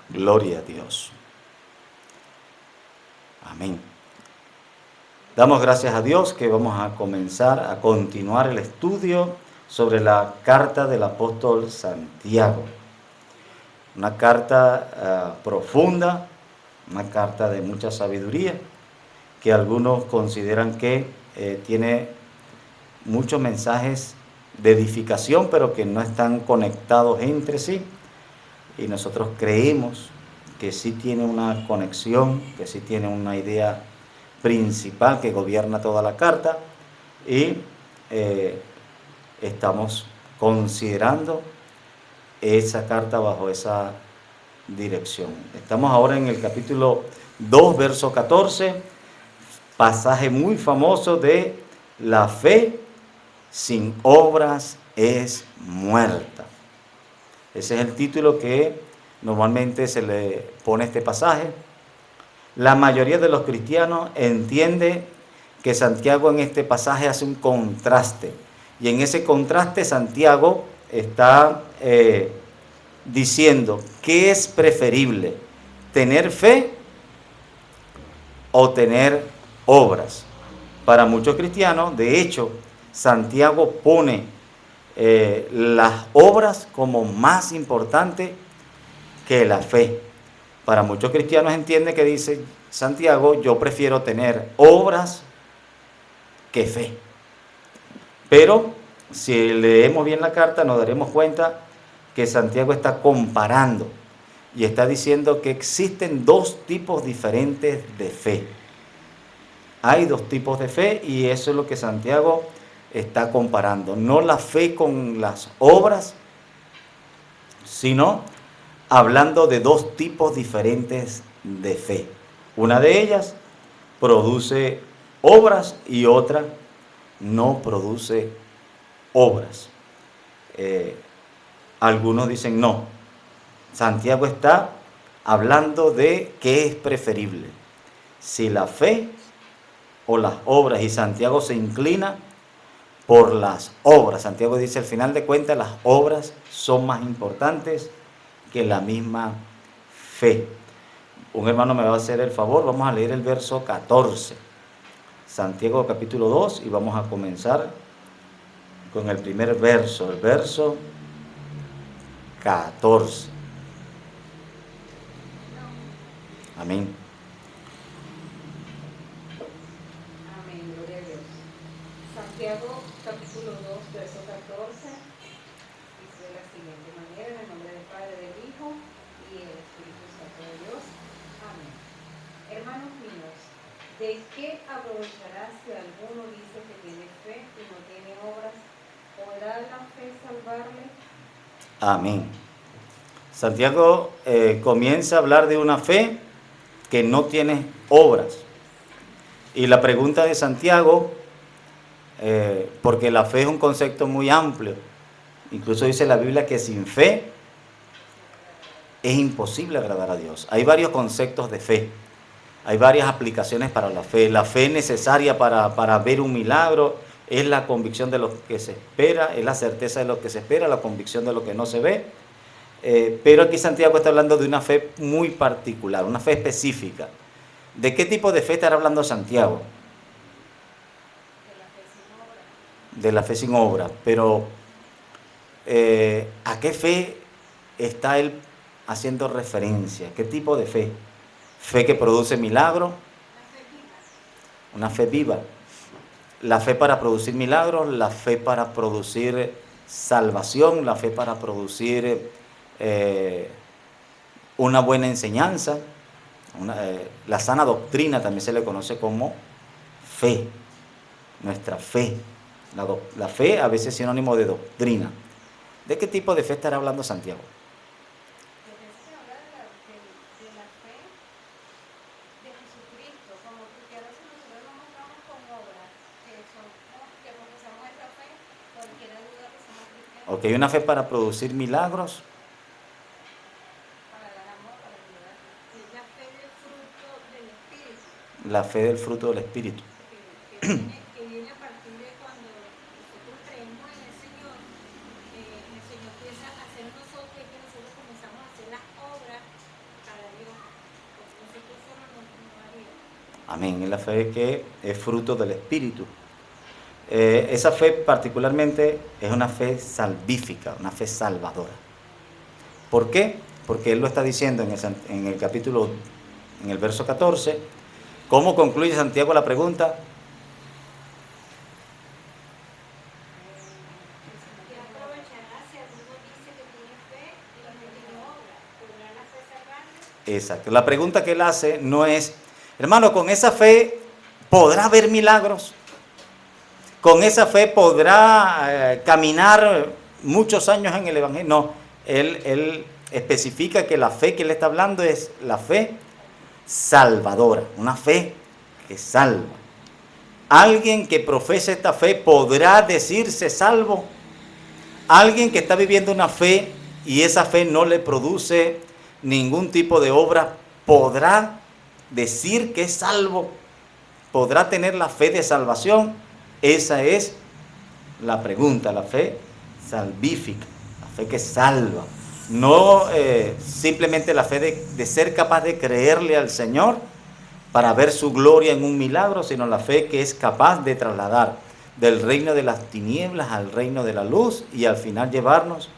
Gloria a Dios. Amén. Damos gracias a Dios que vamos a comenzar a continuar el estudio sobre la carta del apóstol Santiago. Una carta profunda, una carta de mucha sabiduría, que algunos consideran que tiene muchos mensajes de edificación, pero que no están conectados entre sí. Y nosotros creemos que sí tiene una conexión, que sí tiene una idea principal que gobierna toda la carta, y estamos considerando esa carta bajo esa dirección. Estamos ahora en el capítulo 2, verso 14, pasaje muy famoso de la fe sin obras es muerta. Ese es el título que normalmente se le pone a este pasaje. La mayoría de los cristianos entiende que Santiago en este pasaje hace un contraste. Y en ese contraste Santiago está diciendo ¿qué es preferible? ¿Tener fe o tener obras? Para muchos cristianos, de hecho, Santiago pone las obras como más importante que la fe. Para muchos cristianos entiende que dice Santiago, yo prefiero tener obras que fe. Pero si leemos bien la carta nos daremos cuenta que Santiago está comparando y está diciendo que existen dos tipos diferentes de fe. Hay dos tipos de fe y eso es lo que Santiago está comparando. No la fe con las obras, sino hablando de dos tipos diferentes de fe. Una de ellas produce obras y otra no produce obras. Algunos dicen no. Santiago está hablando de qué es preferible, si la fe o las obras, y Santiago se inclina por las obras. Santiago dice al final de cuentas las obras son más importantes que la misma fe. Un hermano me va a hacer el favor, vamos a leer el verso 14, Santiago capítulo 2, y vamos a comenzar con el primer verso, el verso 14. Amén. Amén, gloria a Dios. Santiago capítulo 2, verso 14, dice de la siguiente manera, en el nombre del Padre, del Hijo y el Espíritu Santo de Dios. Amén. Hermanos míos, ¿de qué aprovechará si alguno dice que tiene fe y no tiene obras? ¿Podrá la fe salvarle? Amén. Santiago comienza a hablar de una fe que no tiene obras. Y la pregunta de Santiago, porque la fe es un concepto muy amplio, incluso dice la Biblia que sin fe es imposible agradar a Dios. Hay varios conceptos de fe, hay varias aplicaciones para la fe. La fe necesaria para ver un milagro es la convicción de lo que se espera, es la certeza de lo que se espera, la convicción de lo que no se ve. Pero aquí Santiago está hablando de una fe muy particular, una fe específica. ¿De qué tipo de fe estará hablando Santiago? De la fe sin obra. Pero ¿a qué fe está él haciendo referencia? ¿Qué tipo de fe? ¿Fe que produce milagros? Una fe viva. La fe para producir milagros, la fe para producir salvación, la fe para producir una buena enseñanza. La sana doctrina también se le conoce como fe, nuestra fe. La fe a veces es sinónimo de doctrina. ¿De qué tipo de fe estará hablando Santiago? Porque se habla de la fe de Jesucristo, como que a veces nosotros nos mostramos con obras que profesamos esta fe, cualquiera duda que somos cristianos, Ok, una fe para producir milagros. para dar amor, para ayudar. Es la fe del fruto del Espíritu. La fe del fruto del Espíritu. Que viene a partir de cuando nosotros creemos en el Señor empieza a hacer nosotros, que nosotros comenzamos a hacer las obras Amén. Es la fe que es fruto del Espíritu. Esa fe particularmente es una fe salvífica, una fe salvadora. ¿Por qué? Porque él lo está diciendo en el capítulo, en el verso 14. ¿Cómo concluye Santiago la pregunta? Exacto. La pregunta que él hace no es, hermano, con esa fe podrá haber milagros. Con esa fe podrá caminar muchos años en el Evangelio. No, él especifica que la fe que él está hablando es la fe salvadora, una fe que salva. Alguien que profesa esta fe podrá decirse salvo. Alguien que está viviendo una fe y esa fe no le produce ningún tipo de obra, podrá decir que es salvo, podrá tener la fe de salvación. Esa es la pregunta, la fe salvífica, la fe que salva. No simplemente la fe de ser capaz de creerle al Señor para ver su gloria en un milagro, sino la fe que es capaz de trasladar del reino de las tinieblas al reino de la luz y al final llevarnos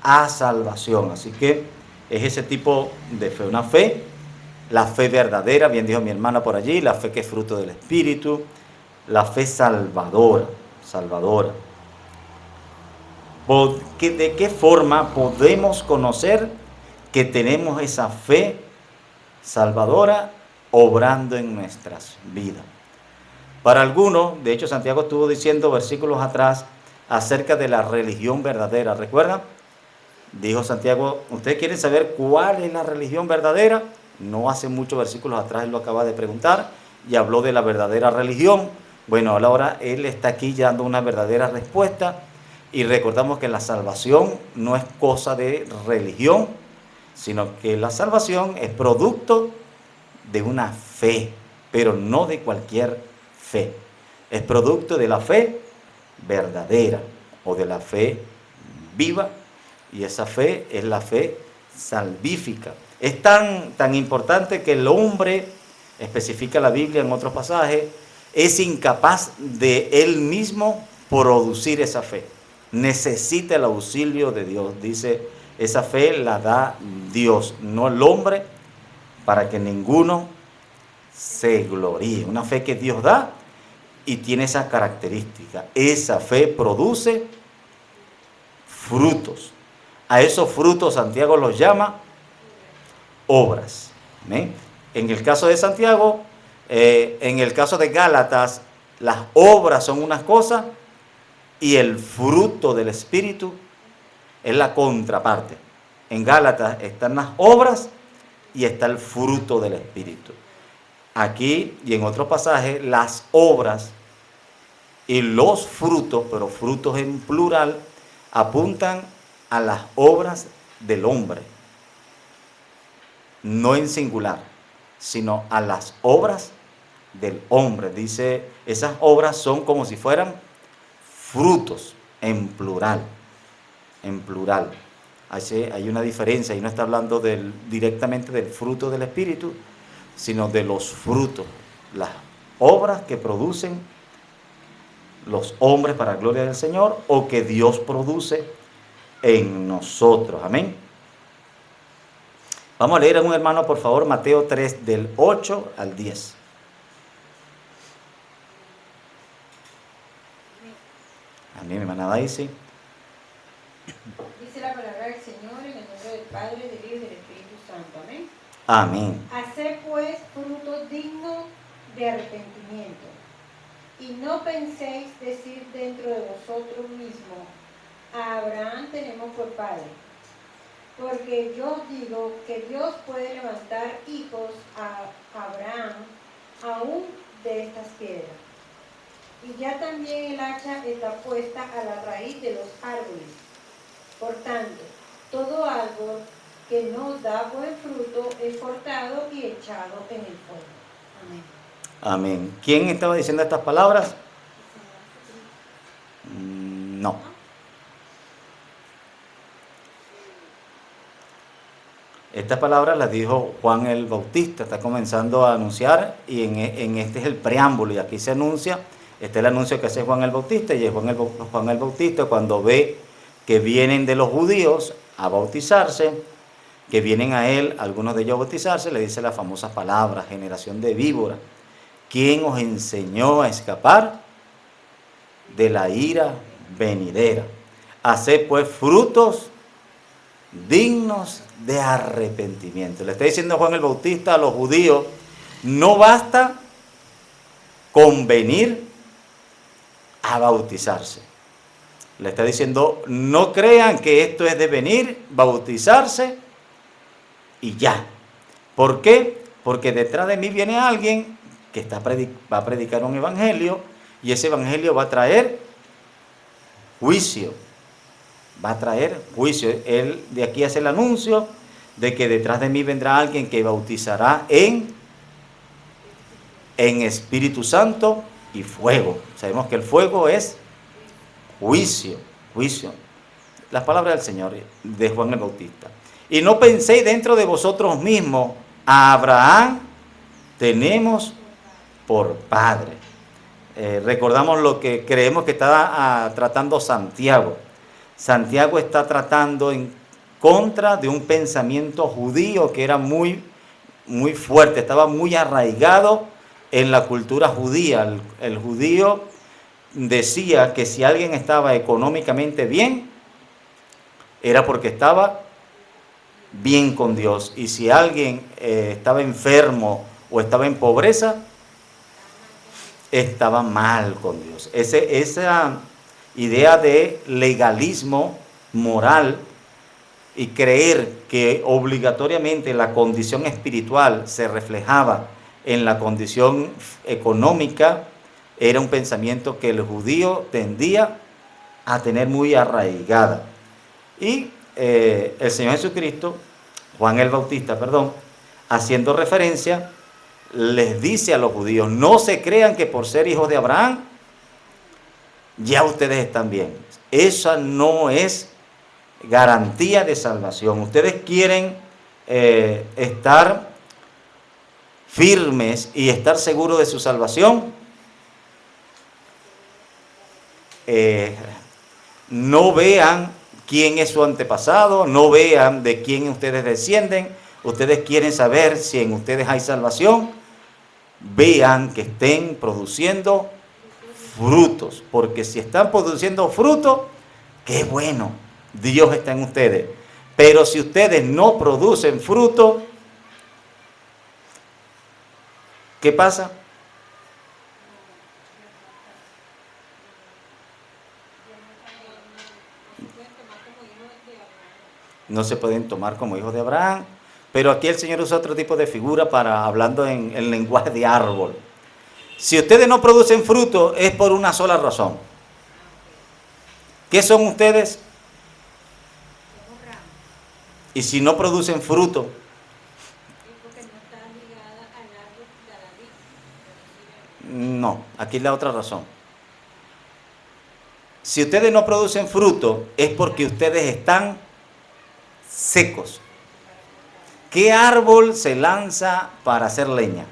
a salvación. Así que es ese tipo de fe, una fe, la fe verdadera, bien dijo mi hermana por allí, la fe que es fruto del Espíritu, la fe salvadora, salvadora. ¿De qué forma podemos conocer que tenemos esa fe salvadora obrando en nuestras vidas? Para algunos, de hecho Santiago estuvo diciendo versículos atrás acerca de la religión verdadera, ¿recuerdan? Dijo Santiago, ¿ustedes quieren saber cuál es la religión verdadera? No hace muchos versículos atrás él lo acaba de preguntar y habló de la verdadera religión. Bueno, ahora él está aquí dando una verdadera respuesta y recordamos que la salvación no es cosa de religión, sino que la salvación es producto de una fe, pero no de cualquier fe. Es producto de la fe verdadera o de la fe viva. Y esa fe es la fe salvífica. Es tan importante que el hombre, especifica la Biblia en otros pasajes, es incapaz de él mismo producir esa fe. Necesita el auxilio de Dios. Dice, esa fe la da Dios, no el hombre, para que ninguno se gloríe. Una fe que Dios da y tiene esa característica. Esa fe produce frutos. A esos frutos Santiago los llama obras. ¿Amén? En el caso de Santiago, en el caso de Gálatas, las obras son unas cosas y el fruto del Espíritu es la contraparte. En Gálatas están las obras y está el fruto del Espíritu. Aquí y en otros pasajes, las obras y los frutos, pero frutos en plural, apuntan a las obras del hombre, no en singular, sino a las obras del hombre. Dice, esas obras son como si fueran frutos en plural, en plural. Hay una diferencia y no está hablando directamente del fruto del Espíritu, sino de los frutos, las obras que producen los hombres para la gloria del Señor o que Dios produce en nosotros. Amén. Vamos a leer a un hermano, por favor, Mateo 3, del 8 al 10. Amén, mi hermana Daisy. Dice la palabra del Señor en el nombre del Padre, del Hijo y del Espíritu Santo. Amén. Amén. Haced pues fruto digno de arrepentimiento, y no penséis decir dentro de vosotros mismos, a Abraham tenemos por padre. Porque yo os digo que Dios puede levantar hijos a Abraham aún de estas piedras. Y ya también el hacha está puesta a la raíz de los árboles. Por tanto, todo árbol que no da buen fruto es cortado y echado en el fuego. Amén. Amén. ¿Quién estaba diciendo estas palabras? No. Estas palabras las dijo Juan el Bautista, está comenzando a anunciar y en este es el preámbulo y aquí se anuncia, este es el anuncio que hace Juan el Bautista y es Juan el Bautista cuando ve que vienen de los judíos a bautizarse, que vienen a él, algunos de ellos a bautizarse, le dice las famosas palabras, generación de víboras, ¿quién os enseñó a escapar de la ira venidera? Haced pues frutos dignos de arrepentimiento. Le está diciendo Juan el Bautista a los judíos, no basta con venir a bautizarse. Le está diciendo, no crean que esto es de venir, bautizarse y ya. ¿Por qué? Porque detrás de mí viene alguien que va a predicar un evangelio y ese evangelio va a traer juicio. Va a traer juicio. Él de aquí hace el anuncio de que detrás de mí vendrá alguien que bautizará en Espíritu Santo y fuego. Sabemos que el fuego es juicio. Las palabras del Señor de Juan el Bautista. Y no penséis dentro de vosotros mismos, a Abraham tenemos por padre. Recordamos lo que creemos que estaba tratando Santiago. Santiago está tratando en contra de un pensamiento judío que era muy fuerte, estaba muy arraigado en la cultura judía. El judío decía que si alguien estaba económicamente bien, era porque estaba bien con Dios. Y si alguien estaba enfermo o estaba en pobreza, estaba mal con Dios. Esa idea de legalismo moral y creer que obligatoriamente la condición espiritual se reflejaba en la condición económica era un pensamiento que el judío tendía a tener muy arraigada. Y el Señor Jesucristo, Juan el Bautista, haciendo referencia, les dice a los judíos, no se crean que por ser hijos de Abraham, ya ustedes están bien. Esa no es garantía de salvación. Ustedes quieren estar firmes y estar seguros de su salvación. No vean quién es su antepasado, no vean de quién ustedes descienden. Ustedes quieren saber si en ustedes hay salvación. Vean que estén produciendo frutos, porque si están produciendo frutos, qué bueno, Dios está en ustedes. Pero si ustedes no producen fruto, ¿qué pasa? No se pueden tomar como hijos de Abraham, pero aquí el Señor usa otro tipo de figura para hablando en el lenguaje de árbol. Si ustedes no producen fruto es por una sola razón. ¿Qué son ustedes? Y si no producen fruto, no, aquí es la otra razón. Si ustedes no producen fruto es porque ustedes están secos. ¿Qué árbol se lanza para hacer leña?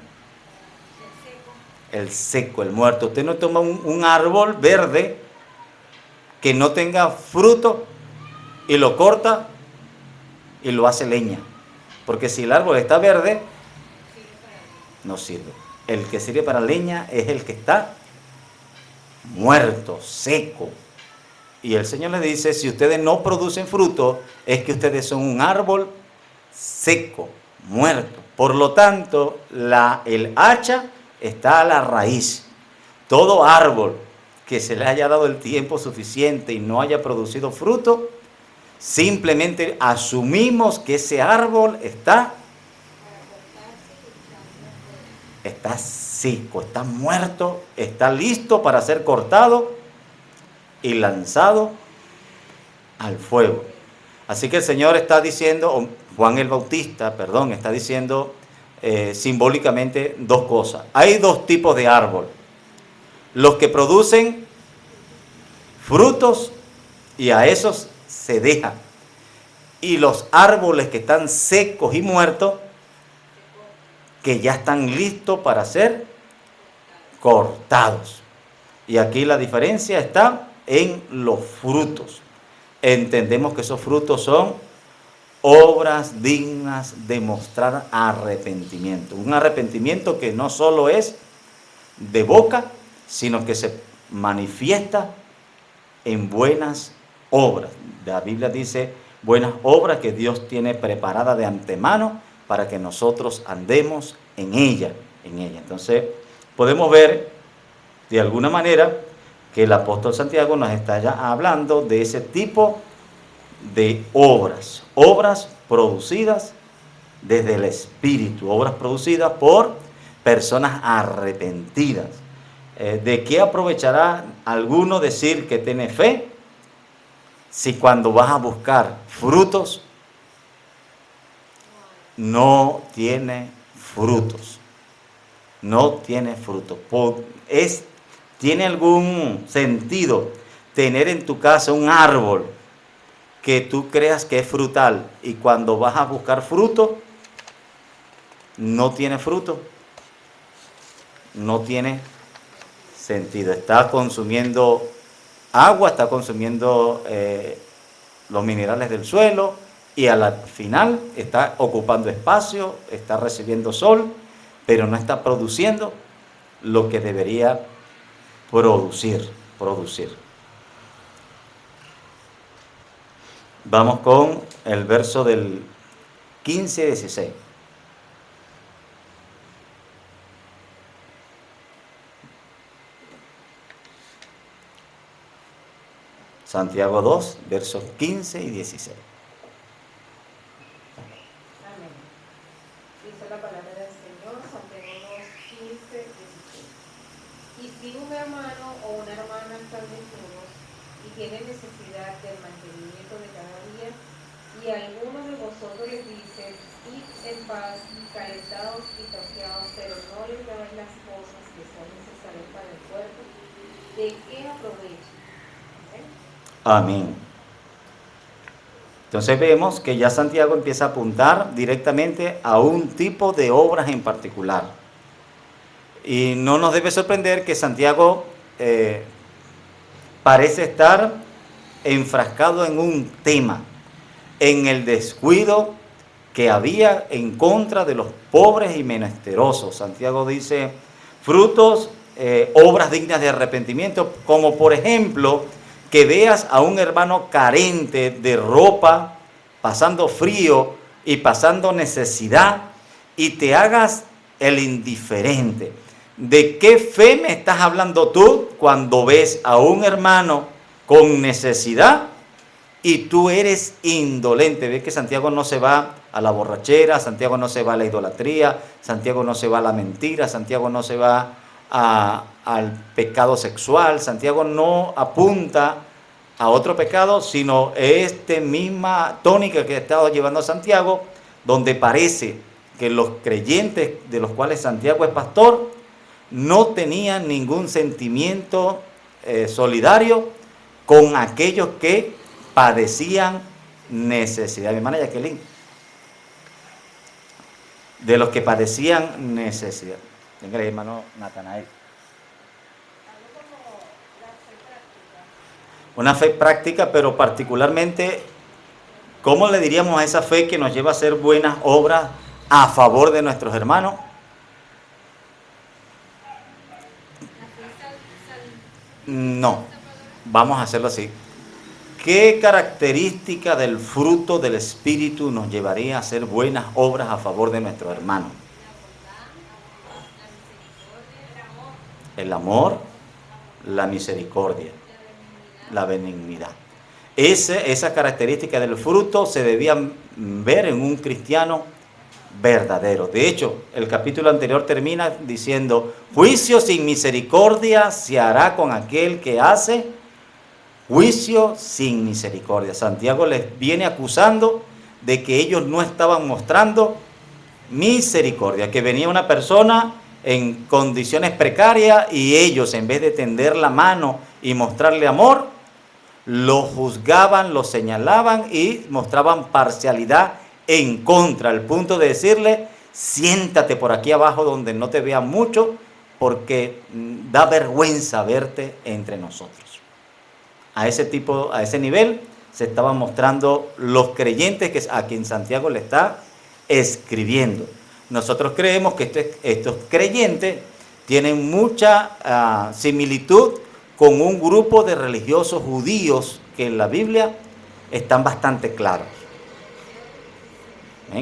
El seco, el muerto. Usted no toma un árbol verde que no tenga fruto y lo corta y lo hace leña. Porque si el árbol está verde, no sirve. El que sirve para leña es el que está muerto, seco. Y el Señor le dice, si ustedes no producen fruto, es que ustedes son un árbol seco, muerto. Por lo tanto, el hacha está a la raíz. Todo árbol que se le haya dado el tiempo suficiente y no haya producido fruto, simplemente asumimos que ese árbol está seco, está muerto, está listo para ser cortado y lanzado al fuego. Así que el Señor está diciendo, Juan el Bautista, está diciendo simbólicamente dos cosas. Hay dos tipos de árbol. Los que producen frutos y a esos se deja. y los árboles que están secos y muertos, que ya están listos para ser cortados. Y aquí la diferencia está en los frutos. Entendemos que esos frutos son obras dignas de mostrar arrepentimiento. Un arrepentimiento que no solo es de boca, sino que se manifiesta en buenas obras. La Biblia dice buenas obras que Dios tiene preparadas de antemano para que nosotros andemos en ella. Entonces, podemos ver de alguna manera que el apóstol Santiago nos está ya hablando de ese tipo de obras producidas desde el Espíritu, obras producidas por personas arrepentidas. ¿De qué aprovechará alguno decir que tiene fe si cuando vas a buscar frutos no tiene frutos? No tiene frutos. ¿Tiene algún sentido tener en tu casa un árbol que tú creas que es frutal y cuando vas a buscar fruto no tiene fruto? No tiene sentido. Está consumiendo agua, está consumiendo los minerales del suelo y al final está ocupando espacio, está recibiendo sol, pero no está produciendo lo que debería producir. Vamos con el verso del 15 y 16. Santiago 2, versos 15 y 16. Amén. Dice la palabra del Señor, Santiago 2, 15, 16. Y si un hermano o una hermana están desnudos y tienen necesidad del mantenimiento de cada día, y alguno de vosotros les dice, id en paz, calentados y saciados, pero no les dais las cosas que son necesarias para el cuerpo, ¿de qué aprovecha? Amén. Entonces vemos que ya Santiago empieza a apuntar directamente a un tipo de obras en particular. Y no nos debe sorprender que Santiago parece estar enfrascado en un tema, en el descuido que había en contra de los pobres y menesterosos. Santiago dice frutos, obras dignas de arrepentimiento, como por ejemplo que veas a un hermano carente de ropa, pasando frío y pasando necesidad, y te hagas el indiferente. ¿De qué fe me estás hablando tú cuando ves a un hermano con necesidad y tú eres indolente? Ves que Santiago no se va a la borrachera, Santiago no se va a la idolatría, Santiago no se va a la mentira, Santiago no se va al pecado sexual, Santiago no apunta a otro pecado, sino esta misma tónica que ha estado llevando a Santiago, donde parece que los creyentes de los cuales Santiago es pastor no tenían ningún sentimiento solidario con aquellos que padecían necesidad. Mi hermana Jacqueline, de los que padecían necesidad. Venga, hermano Natanael. Una fe práctica, pero particularmente, ¿cómo le diríamos a esa fe que nos lleva a hacer buenas obras a favor de nuestros hermanos? No, vamos a hacerlo así. ¿Qué característica del fruto del Espíritu nos llevaría a hacer buenas obras a favor de nuestros hermanos? El amor, la misericordia, la benignidad. Esa característica del fruto se debía ver en un cristiano verdadero. De hecho, el capítulo anterior termina diciendo: juicio sin misericordia se hará con aquel que hace juicio sin misericordia. Santiago les viene acusando de que ellos no estaban mostrando misericordia, que venía una persona en condiciones precarias y ellos, en vez de tender la mano y mostrarle amor, lo juzgaban, lo señalaban y mostraban parcialidad en contra, al punto de decirle, siéntate por aquí abajo donde no te vean mucho, porque da vergüenza verte entre nosotros. A ese nivel se estaban mostrando los creyentes a quien Santiago le está escribiendo. Nosotros creemos que estos creyentes tienen mucha similitud con un grupo de religiosos judíos que en la Biblia están bastante claros.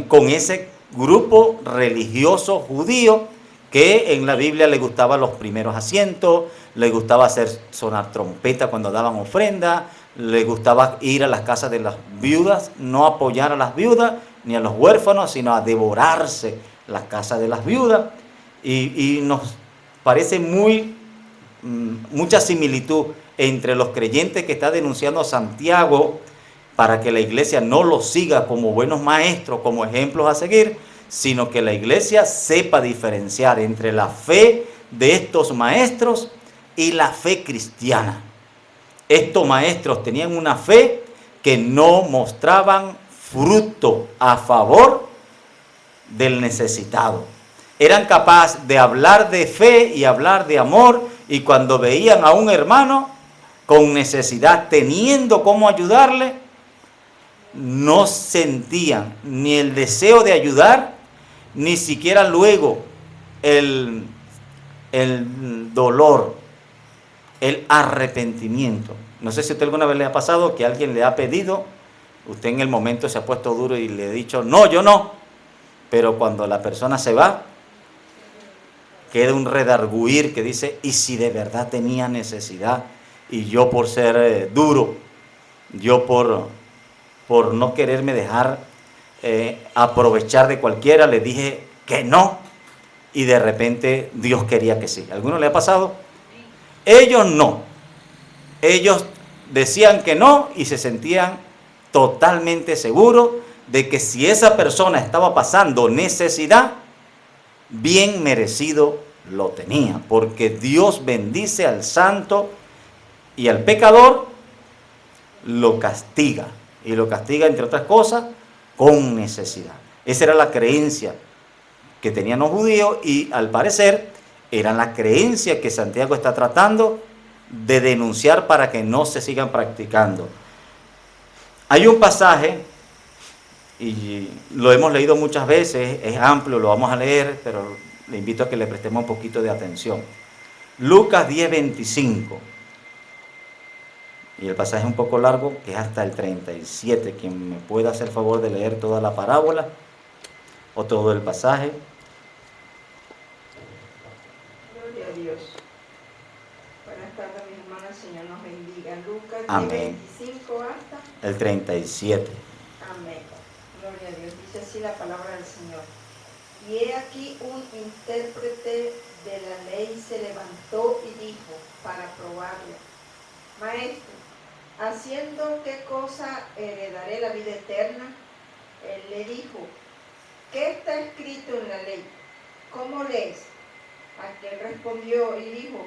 Con ese grupo religioso judío que en la Biblia le gustaba los primeros asientos, le gustaba hacer sonar trompeta cuando daban ofrenda, le gustaba ir a las casas de las viudas, no apoyar a las viudas ni a los huérfanos, sino a devorarse las casas de las viudas. Y nos parece mucha similitud entre los creyentes que está denunciando a Santiago para que la iglesia no los siga como buenos maestros, como ejemplos a seguir, sino que la iglesia sepa diferenciar entre la fe de estos maestros y la fe cristiana. Estos maestros tenían una fe que no mostraban fruto a favor del necesitado. Eran capaces de hablar de fe y hablar de amor, y cuando veían a un hermano con necesidad, teniendo cómo ayudarle, no sentían ni el deseo de ayudar, ni siquiera luego el dolor, el arrepentimiento. No sé si a usted alguna vez le ha pasado que alguien le ha pedido, usted en el momento se ha puesto duro y le ha dicho, no, yo no, pero cuando la persona se va, queda un redarguir que dice, ¿y si de verdad tenía necesidad? Y yo por ser duro, yo por no quererme dejar aprovechar de cualquiera, le dije que no, y de repente Dios quería que sí. ¿A alguno le ha pasado? Ellos no. Ellos decían que no y se sentían totalmente seguros de que si esa persona estaba pasando necesidad, bien merecido lo tenía, porque Dios bendice al santo y al pecador lo castiga, y lo castiga entre otras cosas con necesidad. Esa era la creencia que tenían los judíos, y al parecer era la creencia que Santiago está tratando de denunciar para que no se sigan practicando. Hay un pasaje, y lo hemos leído muchas veces, es amplio, lo vamos a leer, pero le invito a que le prestemos un poquito de atención. Lucas 10:25. Y el pasaje es un poco largo, que es hasta el 37. Quien me pueda hacer el favor de leer toda la parábola o todo el pasaje. Gloria a Dios. Buenas tardes, mis hermanas, Señor nos bendiga. Lucas 10:25 hasta el 37. Amén. Gloria a Dios. Dice así la palabra del Señor. Y he aquí un intérprete de la ley se levantó y dijo, para probarle, Maestro, ¿haciendo qué cosa heredaré la vida eterna? Él le dijo, ¿qué está escrito en la ley? ¿Cómo lees? Aquel respondió y dijo,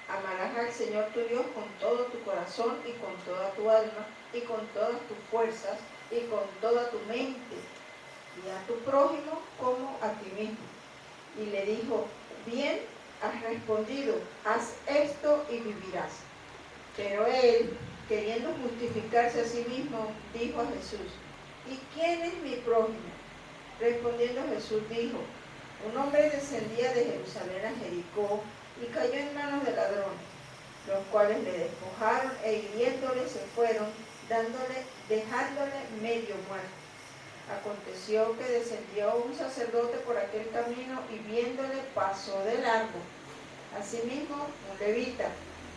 amarás al Señor tu Dios con todo tu corazón y con toda tu alma y con todas tus fuerzas y con toda tu mente, y a tu prójimo como a ti mismo. Y le dijo, bien has respondido, haz esto y vivirás. Pero él, queriendo justificarse a sí mismo, dijo a Jesús, ¿y quién es mi prójimo? Respondiendo Jesús dijo, un hombre descendía de Jerusalén a Jericó y cayó en manos de ladrones, los cuales le despojaron e hiriéndole se fueron, dejándole medio muerto. Aconteció que descendió un sacerdote por aquel camino y viéndole pasó de largo. Asimismo, un levita,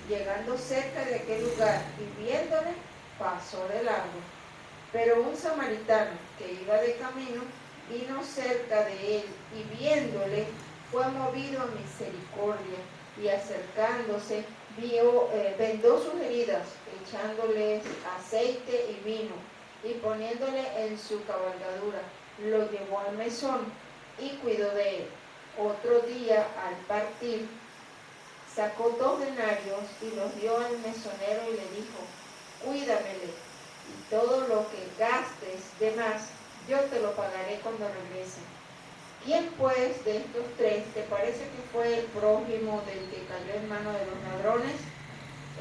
llegando cerca de aquel lugar y viéndole, pasó de largo. Pero un samaritano que iba de camino, vino cerca de él y viéndole, fue movido a misericordia y acercándose, vendó sus heridas, echándoles aceite y vino, y poniéndole en su cabalgadura, lo llevó al mesón y cuidó de él. Otro día, al partir, sacó 2 denarios y los dio al mesonero y le dijo, cuídamele, y todo lo que gastes de más, yo te lo pagaré cuando regrese. ¿Quién pues de estos tres te parece que fue el prójimo del que cayó en manos de los ladrones?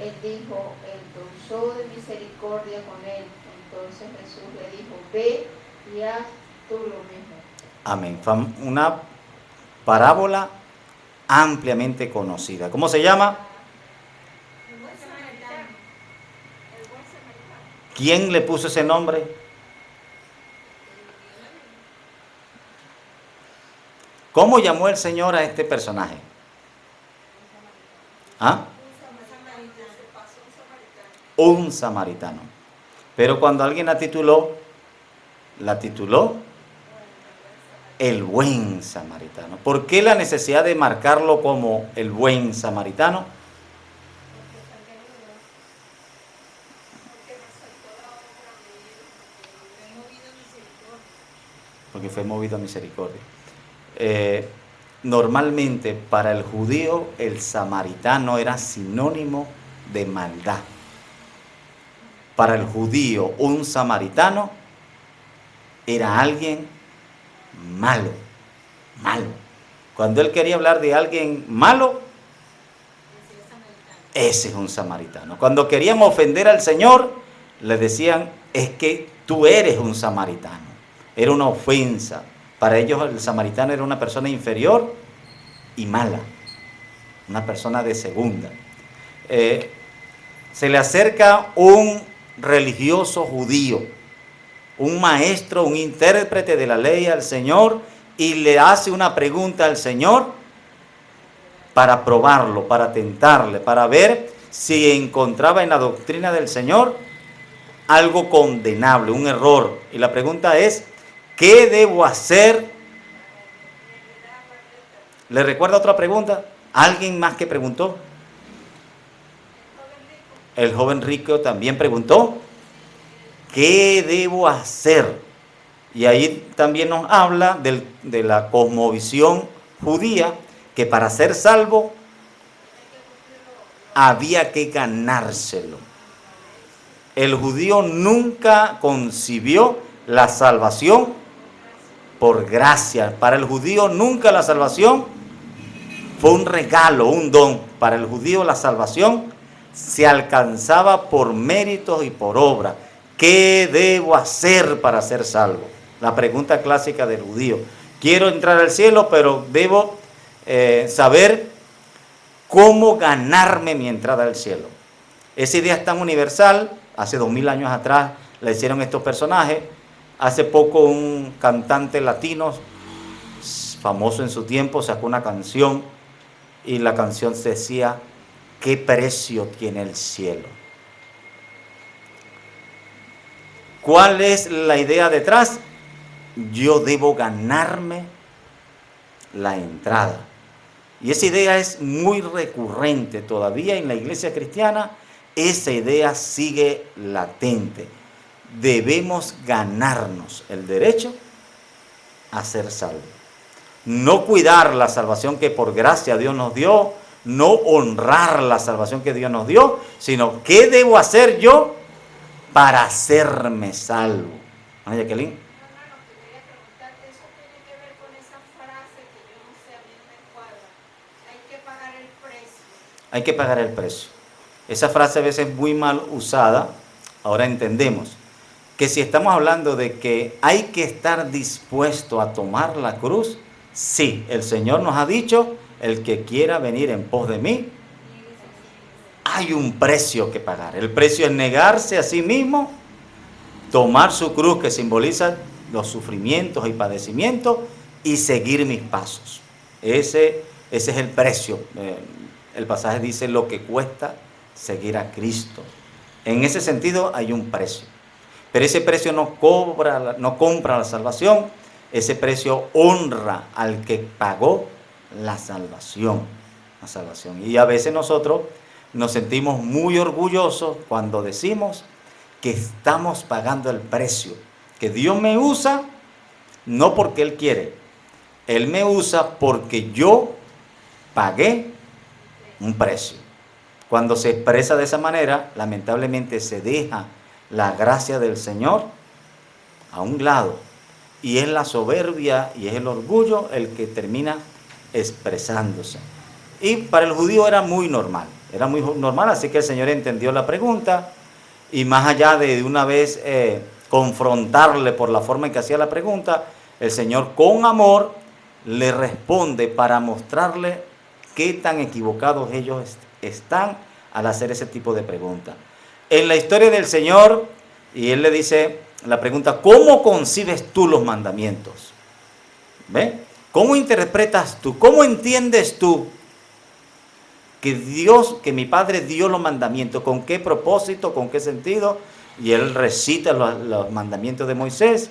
Él dijo, el que usó de misericordia con él. Entonces Jesús le dijo, ve y haz tú lo mismo. Amén. Una parábola ampliamente conocida. ¿Cómo se llama? El buen samaritano. El buen samaritano. ¿Quién le puso ese nombre? ¿Cómo llamó el Señor a este personaje? ¿Ah? Un samaritano. Pero cuando alguien la tituló el buen samaritano. ¿Por qué la necesidad de marcarlo como el buen samaritano? Porque fue movido a misericordia. Normalmente para el judío el samaritano era sinónimo de maldad. Para el judío un samaritano era alguien malo. Cuando él quería hablar de alguien malo, ese es un samaritano. Cuando querían ofender al Señor, le decían, es que tú eres un samaritano. Era una ofensa. Para ellos el samaritano era una persona inferior y mala, una persona de segunda. Se le acerca un religioso judío, un maestro, un intérprete de la ley al Señor, y le hace una pregunta al Señor para probarlo, para tentarle, para ver si encontraba en la doctrina del Señor algo condenable, un error. Y la pregunta es, ¿qué debo hacer? ¿Le recuerda otra pregunta? ¿Alguien más que preguntó? El joven rico también preguntó, ¿qué debo hacer? Y ahí también nos habla de la cosmovisión judía, que para ser salvo había que ganárselo. El judío nunca concibió la salvación por gracia. Para el judío nunca la salvación fue un regalo, un don. Para el judío la salvación se alcanzaba por méritos y por obra. ¿Qué debo hacer para ser salvo? La pregunta clásica del judío. Quiero entrar al cielo, pero debo saber cómo ganarme mi entrada al cielo. Esa idea es tan universal. Hace 2000 años atrás la hicieron estos personajes. Hace poco un cantante latino, famoso en su tiempo, sacó una canción y la canción decía, ¿qué precio tiene el cielo? ¿Cuál es la idea detrás? Yo debo ganarme la entrada. Y esa idea es muy recurrente todavía en la iglesia cristiana. Esa idea sigue latente. Debemos ganarnos el derecho a ser salvos. No cuidar la salvación que por gracia Dios nos dio, no honrar la salvación que Dios nos dio, sino ¿qué debo hacer yo para hacerme salvo? ¿Ah, Jacqueline? Hermano, te quería preguntar, eso tiene que ver con esa frase que yo no sé, a mí no me cuadra. Hay que pagar el precio. Hay que pagar el precio. Esa frase a veces es muy mal usada. Ahora entendemos que si estamos hablando de que hay que estar dispuesto a tomar la cruz, sí, el Señor nos ha dicho, el que quiera venir en pos de mí, hay un precio que pagar. El precio es negarse a sí mismo, tomar su cruz que simboliza los sufrimientos y padecimientos y seguir mis pasos. Ese es el precio. El pasaje dice lo que cuesta seguir a Cristo. En ese sentido hay un precio. Pero ese precio no compra la salvación. Ese precio honra al que pagó la salvación. Y a veces nosotros nos sentimos muy orgullosos cuando decimos que estamos pagando el precio. Que Dios me usa no porque Él quiere. Él me usa porque yo pagué un precio. Cuando se expresa de esa manera, lamentablemente se deja la gracia del Señor a un lado. Y es la soberbia y es el orgullo el que termina expresándose. Y para el judío era muy normal, así que el Señor entendió la pregunta y más allá de una vez confrontarle por la forma en que hacía la pregunta, el Señor con amor le responde para mostrarle qué tan equivocados ellos están al hacer ese tipo de preguntas. En la historia del Señor, y Él le dice la pregunta, ¿cómo concibes tú los mandamientos? ¿Ve? ¿Cómo interpretas tú? ¿Cómo entiendes tú que mi Padre dio los mandamientos? ¿Con qué propósito? ¿Con qué sentido? Y Él recita los mandamientos de Moisés.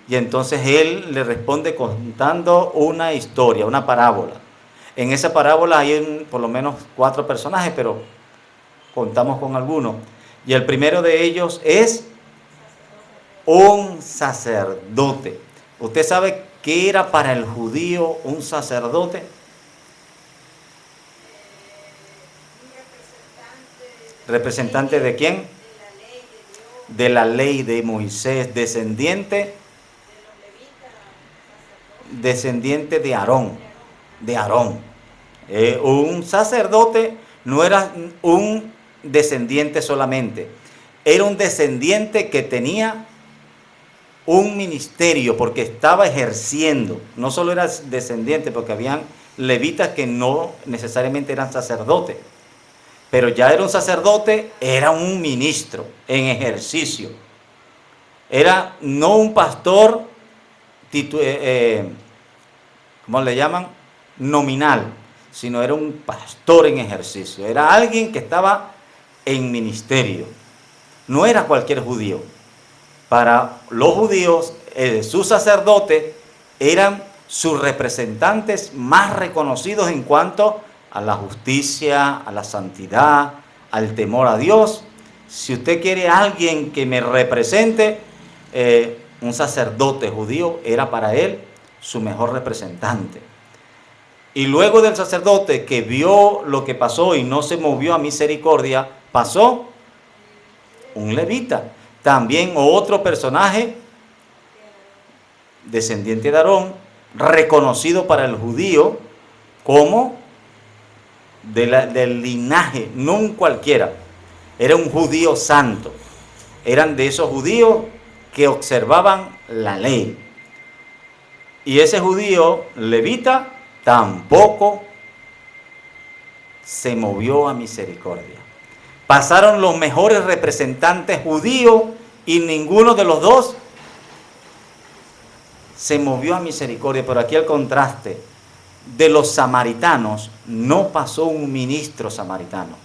Y entonces Él le responde contando una historia, una parábola. En esa parábola hay por lo menos 4 personajes, pero contamos con algunos. Y el primero de ellos es un sacerdote. ¿Usted sabe qué era para el judío un sacerdote? ¿Representante de quién? De la ley de Moisés, descendiente de Aarón. Un sacerdote no era un descendiente solamente, era un descendiente que tenía un ministerio porque estaba ejerciendo. No solo era descendiente, porque habían levitas que no necesariamente eran sacerdotes, pero ya era un sacerdote, era un ministro en ejercicio. Era no un pastor, ¿cómo le llaman? Nominal, sino era un pastor en ejercicio. Era alguien que estaba en ministerio. No era cualquier judío. Para los judíos, sus sacerdotes eran sus representantes más reconocidos en cuanto a la justicia, a la santidad, al temor a Dios. Si usted quiere a alguien que me represente, un sacerdote judío era para él su mejor representante. Y luego del sacerdote que vio lo que pasó y no se movió a misericordia, pasó un levita. También otro personaje, descendiente de Aarón, reconocido para el judío como del linaje, no un cualquiera, era un judío santo. Eran de esos judíos que observaban la ley. Y ese judío levita tampoco se movió a misericordia. Pasaron los mejores representantes judíos y ninguno de los dos se movió a misericordia. Pero aquí el contraste de los samaritanos, no pasó un ministro samaritano,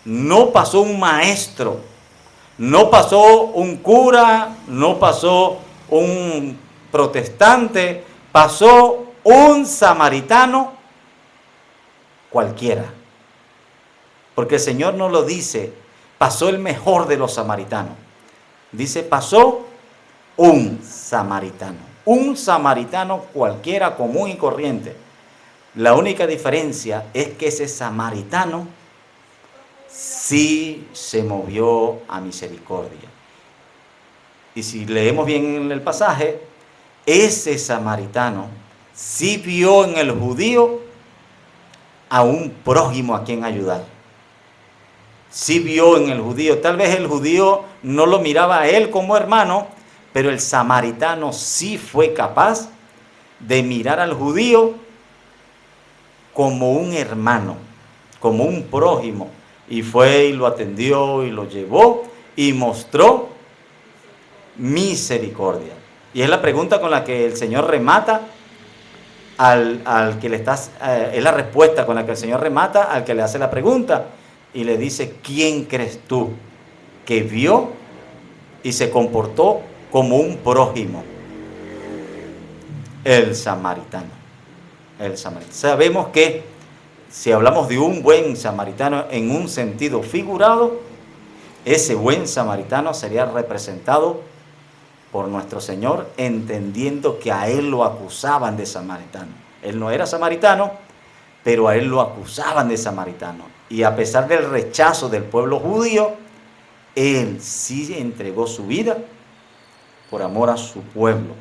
no pasó un maestro, no pasó un cura, no pasó un protestante, pasó un samaritano cualquiera. Porque el Señor no lo dice, pasó el mejor de los samaritanos. Dice, pasó un samaritano cualquiera, común y corriente. La única diferencia es que ese samaritano sí se movió a misericordia. Y si leemos bien el pasaje, ese samaritano sí vio en el judío a un prójimo a quien ayudar. Sí vio en el judío, tal vez el judío no lo miraba a él como hermano, pero el samaritano sí fue capaz de mirar al judío como un hermano, como un prójimo, y fue y lo atendió y lo llevó y mostró misericordia. Y es la pregunta con la que el Señor remata al que le estás, es la respuesta con la que el Señor remata al que le hace la pregunta y le dice, ¿quién crees tú que vio y se comportó como un prójimo? El samaritano. Sabemos que si hablamos de un buen samaritano en un sentido figurado, ese buen samaritano sería representado por nuestro Señor, entendiendo que a él lo acusaban de samaritano. Él no era samaritano, pero a él lo acusaban de samaritano. Y a pesar del rechazo del pueblo judío, él sí entregó su vida por amor a su pueblo.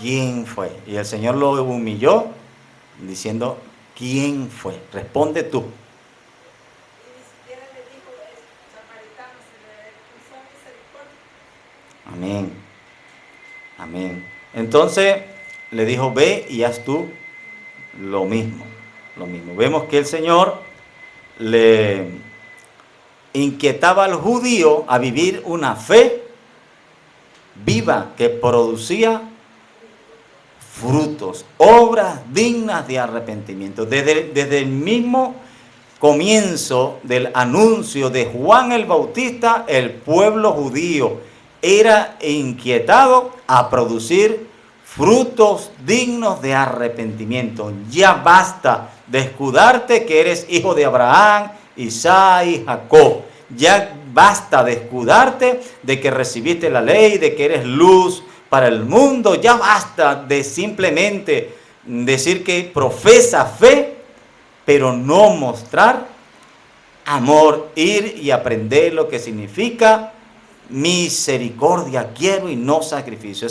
¿Quién fue? Y el Señor lo humilló diciendo, ¿quién fue? Responde tú. Amén. Amén. Entonces le dijo, ve y haz tú lo mismo. Lo mismo. Vemos que el Señor le inquietaba al judío a vivir una fe viva que producía frutos, obras dignas de arrepentimiento. Desde el mismo comienzo del anuncio de Juan el Bautista, el pueblo judío era inquietado a producir frutos dignos de arrepentimiento. Ya basta de escudarte que eres hijo de Abraham, Isaac y Jacob. Ya basta de escudarte de que recibiste la ley, de que eres luz para el mundo. Ya basta de simplemente decir que profesa fe, pero no mostrar amor, ir y aprender lo que significa misericordia quiero y no sacrificio.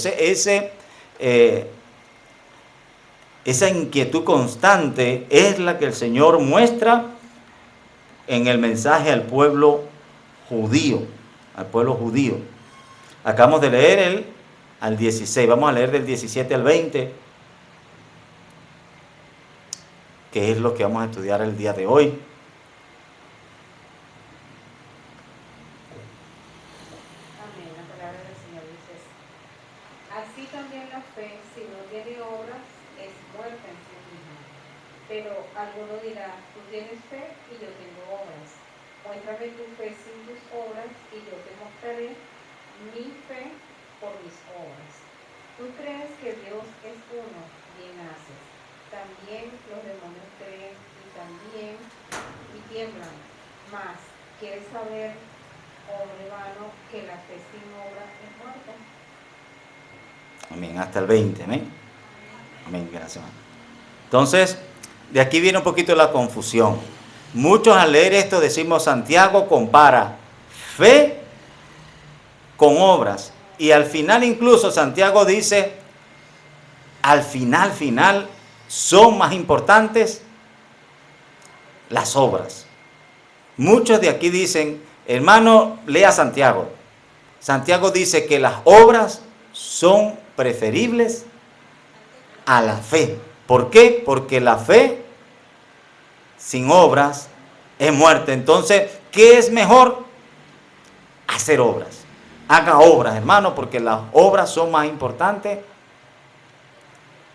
Esa inquietud constante es la que el Señor muestra en el mensaje al pueblo judío. Al pueblo judío. Acabamos de leer al 16, vamos a leer del 17 al 20, que es lo que vamos a estudiar el día de hoy. Así también la fe, si no tiene obras, es muerta en sí misma. Pero alguno dirá, tú tienes fe y yo tengo obras. Muéstrame tu fe sin tus obras y yo te mostraré mi fe por mis obras. Tú crees que Dios es uno, bien haces. También los demonios creen y tiemblan. Mas, ¿quieres saber, hombre vano, que la fe sin obras es muerta? Amén, hasta el 20, amén. Amén, gracias. Entonces, de aquí viene un poquito la confusión. Muchos al leer esto decimos, Santiago compara fe con obras. Y al final incluso Santiago dice, al final, son más importantes las obras. Muchos de aquí dicen, hermano, lea Santiago. Santiago dice que las obras son preferibles a la fe. ¿Por qué? Porque la fe sin obras es muerte. Entonces, ¿qué es mejor? Hacer obras. Haga obras, hermano, porque las obras son más importantes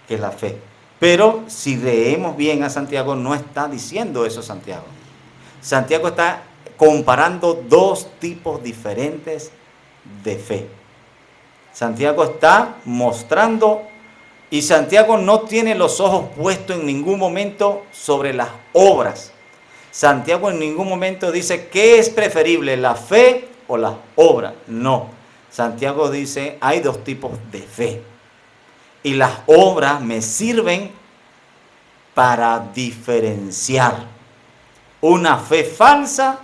que la fe. Pero si leemos bien a Santiago, no está diciendo eso Santiago. Santiago está comparando dos tipos diferentes de fe. Santiago está mostrando, y Santiago no tiene los ojos puestos en ningún momento sobre las obras. Santiago en ningún momento dice qué es preferible, la fe o las obras. No. Santiago dice hay dos tipos de fe. Y las obras me sirven para diferenciar una fe falsa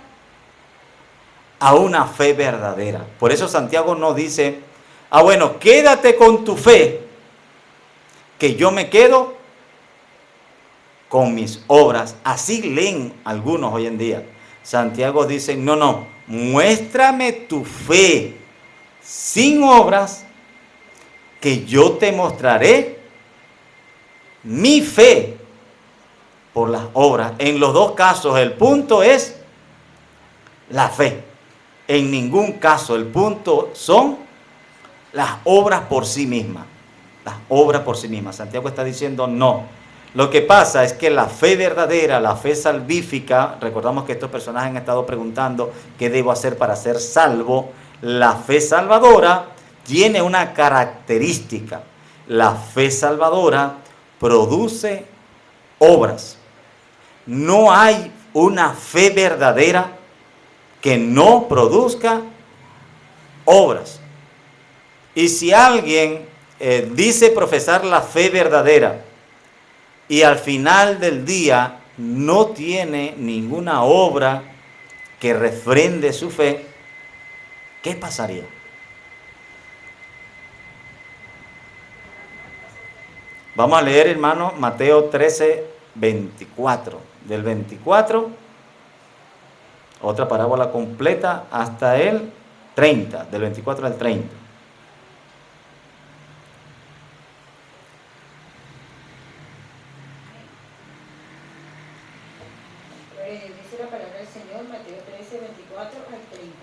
a una fe verdadera. Por eso Santiago no dice, bueno, quédate con tu fe, que yo me quedo con mis obras. Así leen algunos hoy en día. Santiago dice, no, muéstrame tu fe sin obras, que yo te mostraré mi fe por las obras. En los dos casos el punto es la fe. En ningún caso el punto son las obras por sí mismas. Las obras por sí mismas. Santiago está diciendo no. Lo que pasa es que la fe verdadera, la fe salvífica, recordamos que estos personajes han estado preguntando qué debo hacer para ser salvo. La fe salvadora tiene una característica. La fe salvadora produce obras. No hay una fe verdadera que no produzca obras. Y si alguien dice profesar la fe verdadera y al final del día no tiene ninguna obra que refrende su fe, ¿qué pasaría? Vamos a leer, hermano, Mateo 13, 24. Del 24, otra parábola completa, hasta el 30, del 24 al 30. Dice la palabra del Señor, Mateo 13, 24 al 30.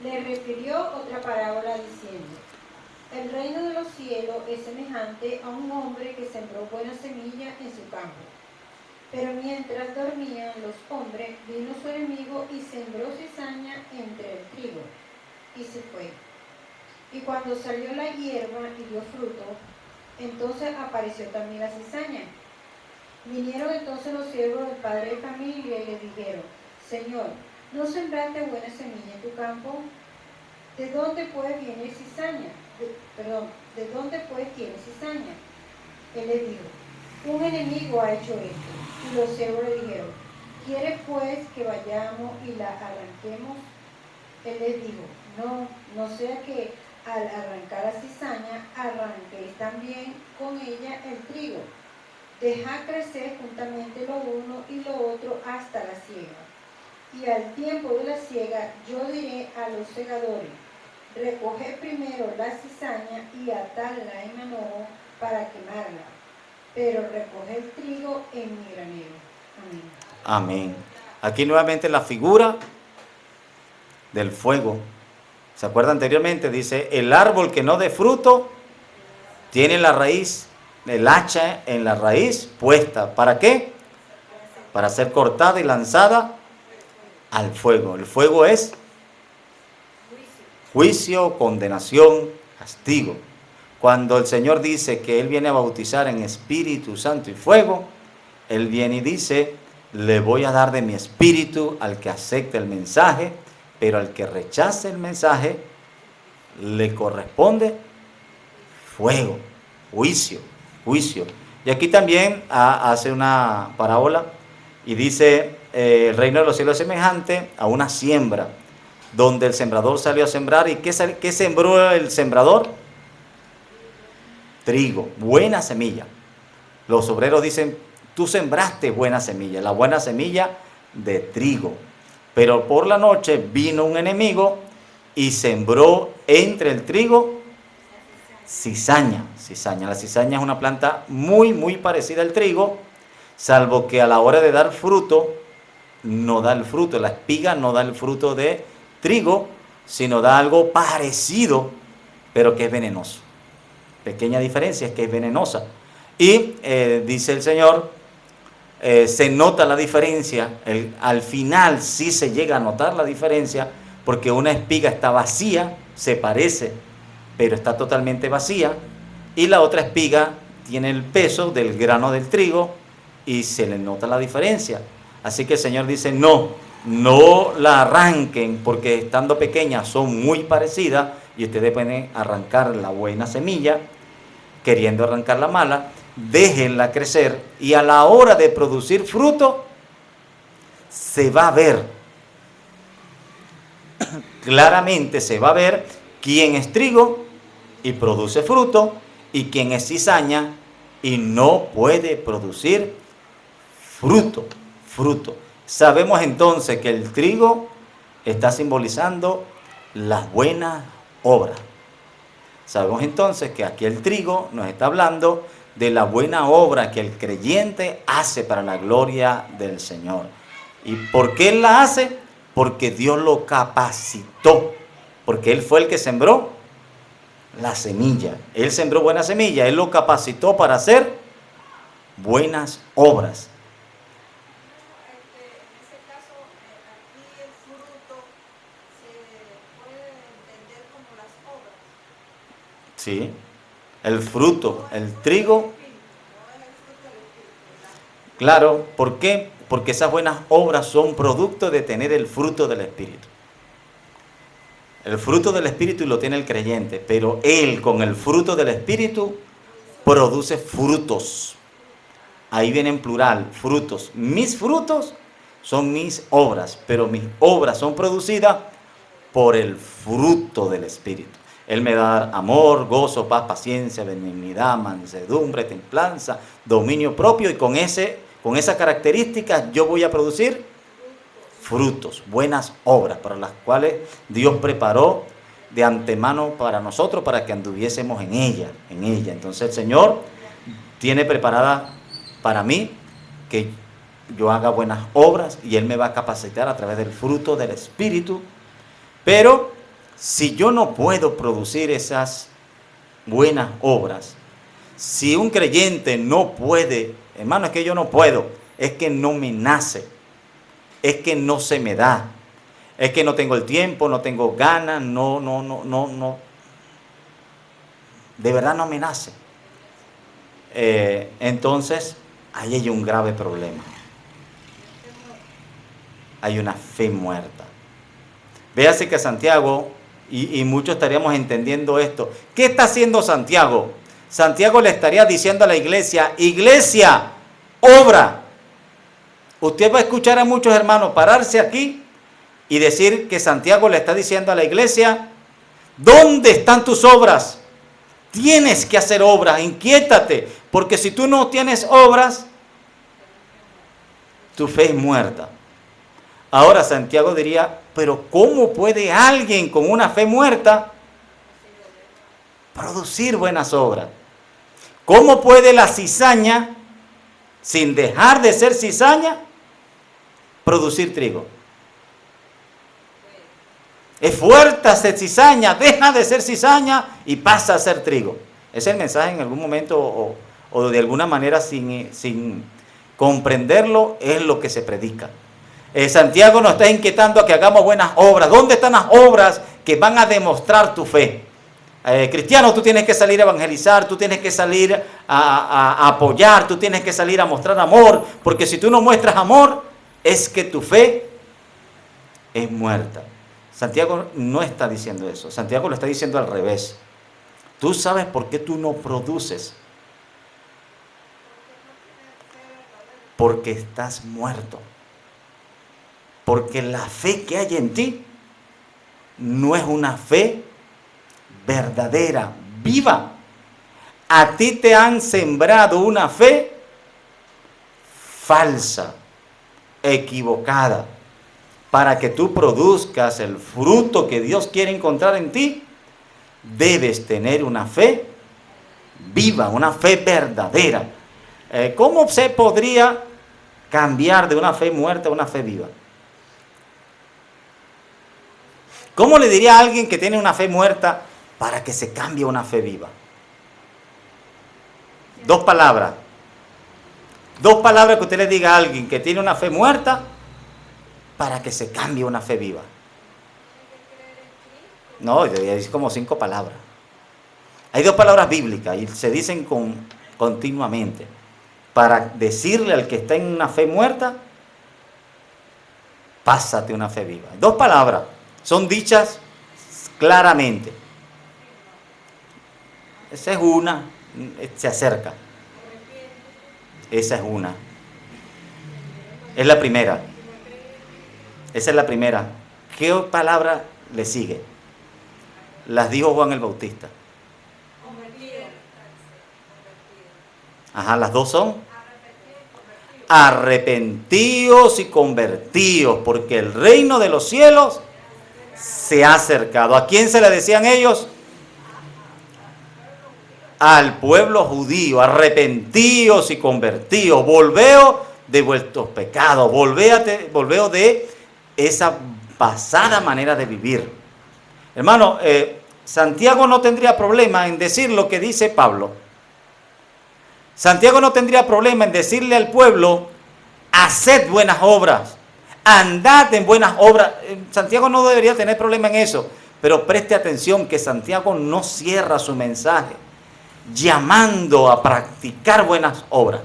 Le refirió otra parábola diciendo: el reino de los cielos es semejante a un hombre que sembró buena semilla en su campo. Pero mientras dormían los hombres, vino su enemigo y sembró cizaña entre el trigo, y se fue. Y cuando salió la hierba y dio fruto, entonces apareció también la cizaña. Vinieron entonces los siervos del padre de familia y le dijeron: Señor, ¿no sembraste buena semilla en tu campo? ¿De dónde pues viene cizaña? ¿De dónde pues tiene cizaña? Él le dijo: un enemigo ha hecho esto. Y los siervos le dijeron: ¿quieres pues que vayamos y la arranquemos? Él les dijo: no sea que al arrancar la cizaña arranquéis también con ella el trigo. Dejad crecer juntamente lo uno y lo otro hasta la siega. Y al tiempo de la siega yo diré a los segadores: recoged primero la cizaña y atadla en manojo para quemarla, pero recoged el trigo en mi granero. Amén. Amén. Aquí nuevamente la figura del fuego. ¿Se acuerda anteriormente? Dice, el árbol que no dé fruto tiene la raíz, el hacha en la raíz puesta. ¿Para qué? Para ser cortada y lanzada al fuego. El fuego es juicio, condenación, castigo. Cuando el Señor dice que Él viene a bautizar en Espíritu Santo y fuego, Él viene y dice, le voy a dar de mi espíritu al que acepte el mensaje, pero al que rechace el mensaje, le corresponde fuego, juicio. Y aquí también hace una parábola y dice, el reino de los cielos es semejante a una siembra, donde el sembrador salió a sembrar. ¿Y qué sembró el sembrador? Trigo, buena semilla. Los obreros dicen, tú sembraste buena semilla, la buena semilla de trigo. Pero por la noche vino un enemigo y sembró entre el trigo cizaña. La cizaña es una planta muy, muy parecida al trigo, salvo que a la hora de dar fruto, no da el fruto. La espiga no da el fruto de trigo, sino da algo parecido, pero que es venenoso. Pequeña diferencia es que es venenosa. Y dice el Señor, se nota la diferencia, al final sí se llega a notar la diferencia, porque una espiga está vacía, se parece, pero está totalmente vacía, y la otra espiga tiene el peso del grano del trigo y se le nota la diferencia. Así que el Señor dice, no la arranquen, porque estando pequeñas son muy parecidas y ustedes pueden arrancar la buena semilla queriendo arrancar la mala. Déjenla crecer y a la hora de producir fruto se va a ver claramente, se va a ver quién es trigo y produce fruto y quién es cizaña y no puede producir fruto. Sabemos entonces que el trigo está simbolizando las buenas obras. Sabemos entonces que aquí el trigo nos está hablando de la buena obra que el creyente hace para la gloria del Señor. ¿Y por qué Él la hace? Porque Dios lo capacitó, porque Él fue el que sembró la semilla. Él sembró buena semilla, Él lo capacitó para hacer buenas obras. En ese caso, aquí el fruto se puede entender como las obras. Sí, el fruto, el trigo. Claro, ¿por qué? Porque esas buenas obras son producto de tener el fruto del Espíritu. El fruto del Espíritu lo tiene el creyente, pero él con el fruto del Espíritu produce frutos. Ahí viene en plural, frutos. Mis frutos son mis obras, pero mis obras son producidas por el fruto del Espíritu. Él me va a dar amor, gozo, paz, paciencia, benignidad, mansedumbre, templanza, dominio propio, y con esa característica yo voy a producir frutos, buenas obras, para las cuales Dios preparó de antemano para nosotros, para que anduviésemos en ella. Entonces el Señor tiene preparada para mí que yo haga buenas obras, y Él me va a capacitar a través del fruto del Espíritu. Pero si yo no puedo producir esas buenas obras, si un creyente no puede, hermano, es que yo no puedo, es que no me nace, es que no se me da, es que no tengo el tiempo, no tengo ganas, no, de verdad no me nace. Entonces, ahí hay un grave problema. Hay una fe muerta. Véase que Santiago, y muchos estaríamos entendiendo esto. ¿Qué está haciendo Santiago? Santiago le estaría diciendo a la iglesia: iglesia, obra. Usted va a escuchar a muchos hermanos pararse aquí y decir que Santiago le está diciendo a la iglesia: ¿dónde están tus obras? Tienes que hacer obras, inquiétate, porque si tú no tienes obras, tu fe es muerta. Ahora Santiago diría: pero ¿cómo puede alguien con una fe muerta producir buenas obras? ¿Cómo puede la cizaña, sin dejar de ser cizaña, producir trigo? Es fuerte hacer cizaña, deja de ser cizaña y pasa a ser trigo. Ese es el mensaje en algún momento, o de alguna manera sin comprenderlo, es lo que se predica. Santiago nos está inquietando a que hagamos buenas obras. ¿Dónde están las obras que van a demostrar tu fe? Cristiano, tú tienes que salir a evangelizar, tú tienes que salir a apoyar, tú tienes que salir a mostrar amor, porque si tú no muestras amor, es que tu fe es muerta. Santiago no está diciendo eso. Santiago lo está diciendo al revés. ¿Tú sabes por qué tú no produces? Porque estás muerto. Porque la fe que hay en ti no es una fe verdadera, viva. A ti te han sembrado una fe falsa, equivocada. Para que tú produzcas el fruto que Dios quiere encontrar en ti, debes tener una fe viva, una fe verdadera. ¿Cómo se podría cambiar de una fe muerta a una fe viva? ¿Cómo le diría a alguien que tiene una fe muerta para que se cambie a una fe viva? Dos palabras. Dos palabras que usted le diga a alguien que tiene una fe muerta para que se cambie a una fe viva. No, debería decir como 5 palabras. Hay 2 palabras bíblicas y se dicen continuamente. Para decirle al que está en una fe muerta: pásate una fe viva. 2 palabras. Son dichas claramente. Esa es una, se acerca. Esa es una. Es la primera. Esa es la primera. ¿Qué palabra le sigue? Las dijo Juan el Bautista. Ajá, las 2 son: arrepentíos y convertíos, porque el reino de los cielos se ha acercado. ¿A quién se le decían ellos? Al pueblo judío. Arrepentíos y convertíos, volveos de vuestros pecados, volveos de esa pasada manera de vivir. Hermano, Santiago no tendría problema en decir lo que dice Pablo. Santiago no tendría problema en decirle al pueblo: haced buenas obras, andad en buenas obras. Santiago no debería tener problema en eso, pero preste atención que Santiago no cierra su mensaje llamando a practicar buenas obras.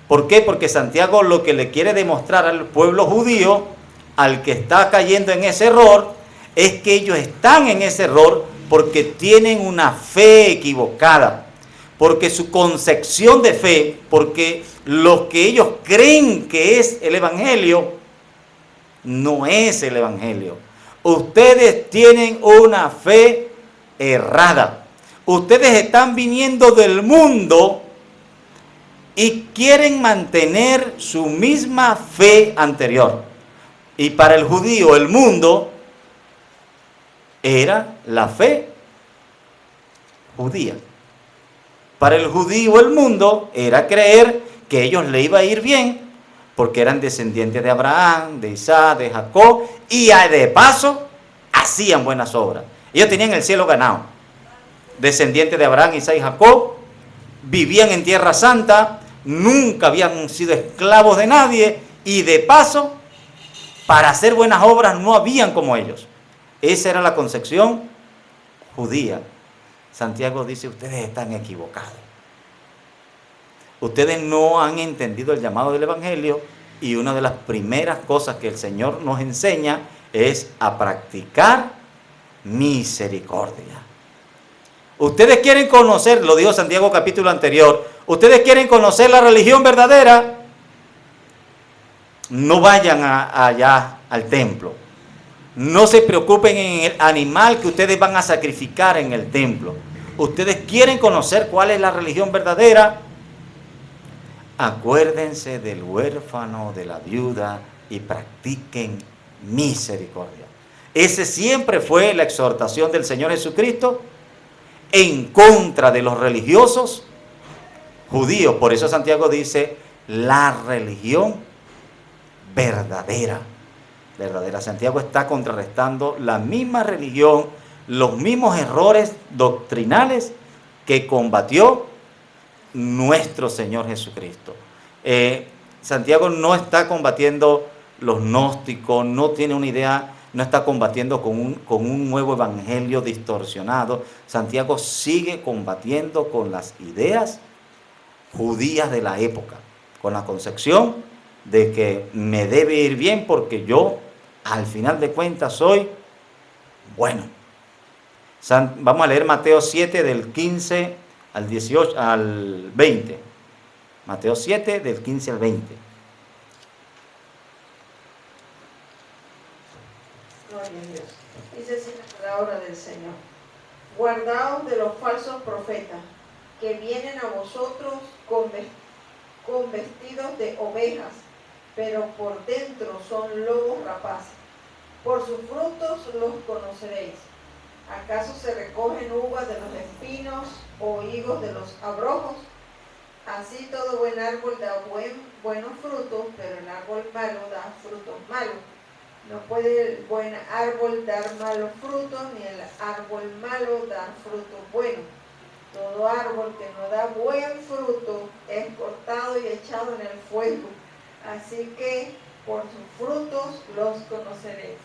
¿Por qué? Porque Santiago lo que le quiere demostrar al pueblo judío, al que está cayendo en ese error, es que ellos están en ese error porque tienen una fe equivocada, porque su concepción de fe, porque lo que ellos creen que es el Evangelio, no es el Evangelio. Ustedes tienen una fe errada. Ustedes están viniendo del mundo y quieren mantener su misma fe anterior. Y para el judío, el mundo era la fe judía. Para el judío, el mundo era creer que a ellos le iba a ir bien porque eran descendientes de Abraham, de Isaac, de Jacob, y de paso hacían buenas obras. Ellos tenían el cielo ganado. Descendientes de Abraham, Isaac y Jacob, vivían en Tierra Santa, nunca habían sido esclavos de nadie, y de paso, para hacer buenas obras no habían como ellos. Esa era la concepción judía. Santiago dice, ustedes están equivocados. Ustedes no han entendido el llamado del Evangelio, y una de las primeras cosas que el Señor nos enseña es a practicar misericordia. Ustedes quieren conocer, lo dijo Santiago capítulo anterior, ustedes quieren conocer la religión verdadera, no vayan allá al templo. No se preocupen en el animal que ustedes van a sacrificar en el templo. Ustedes quieren conocer cuál es la religión verdadera. Acuérdense del huérfano, de la viuda, y practiquen misericordia. Esa siempre fue la exhortación del Señor Jesucristo en contra de los religiosos judíos. Por eso Santiago dice, la religión verdadera. Santiago está contrarrestando la misma religión, los mismos errores doctrinales que combatió nuestro Señor Jesucristo. Santiago no está combatiendo los gnósticos, no tiene una idea, no está combatiendo con un nuevo evangelio distorsionado. Santiago sigue combatiendo con las ideas judías de la época, con la concepción de que me debe ir bien porque yo, al final de cuentas, soy bueno. Vamos a leer Mateo 7 del 15 al 18, al 20. Mateo 7 del 15 al 20. Gloria a Dios. Dice así la palabra del Señor. Guardaos de los falsos profetas, que vienen a vosotros con vestidos de ovejas, pero por dentro son lobos rapaces. Por sus frutos los conoceréis. ¿Acaso se recogen uvas de los espinos o higos de los abrojos? Así todo buen árbol da buenos frutos, pero el árbol malo da frutos malos. No puede el buen árbol dar malos frutos, ni el árbol malo dar frutos buenos. Todo árbol que no da buen fruto es cortado y echado en el fuego. Así que por sus frutos los conoceréis.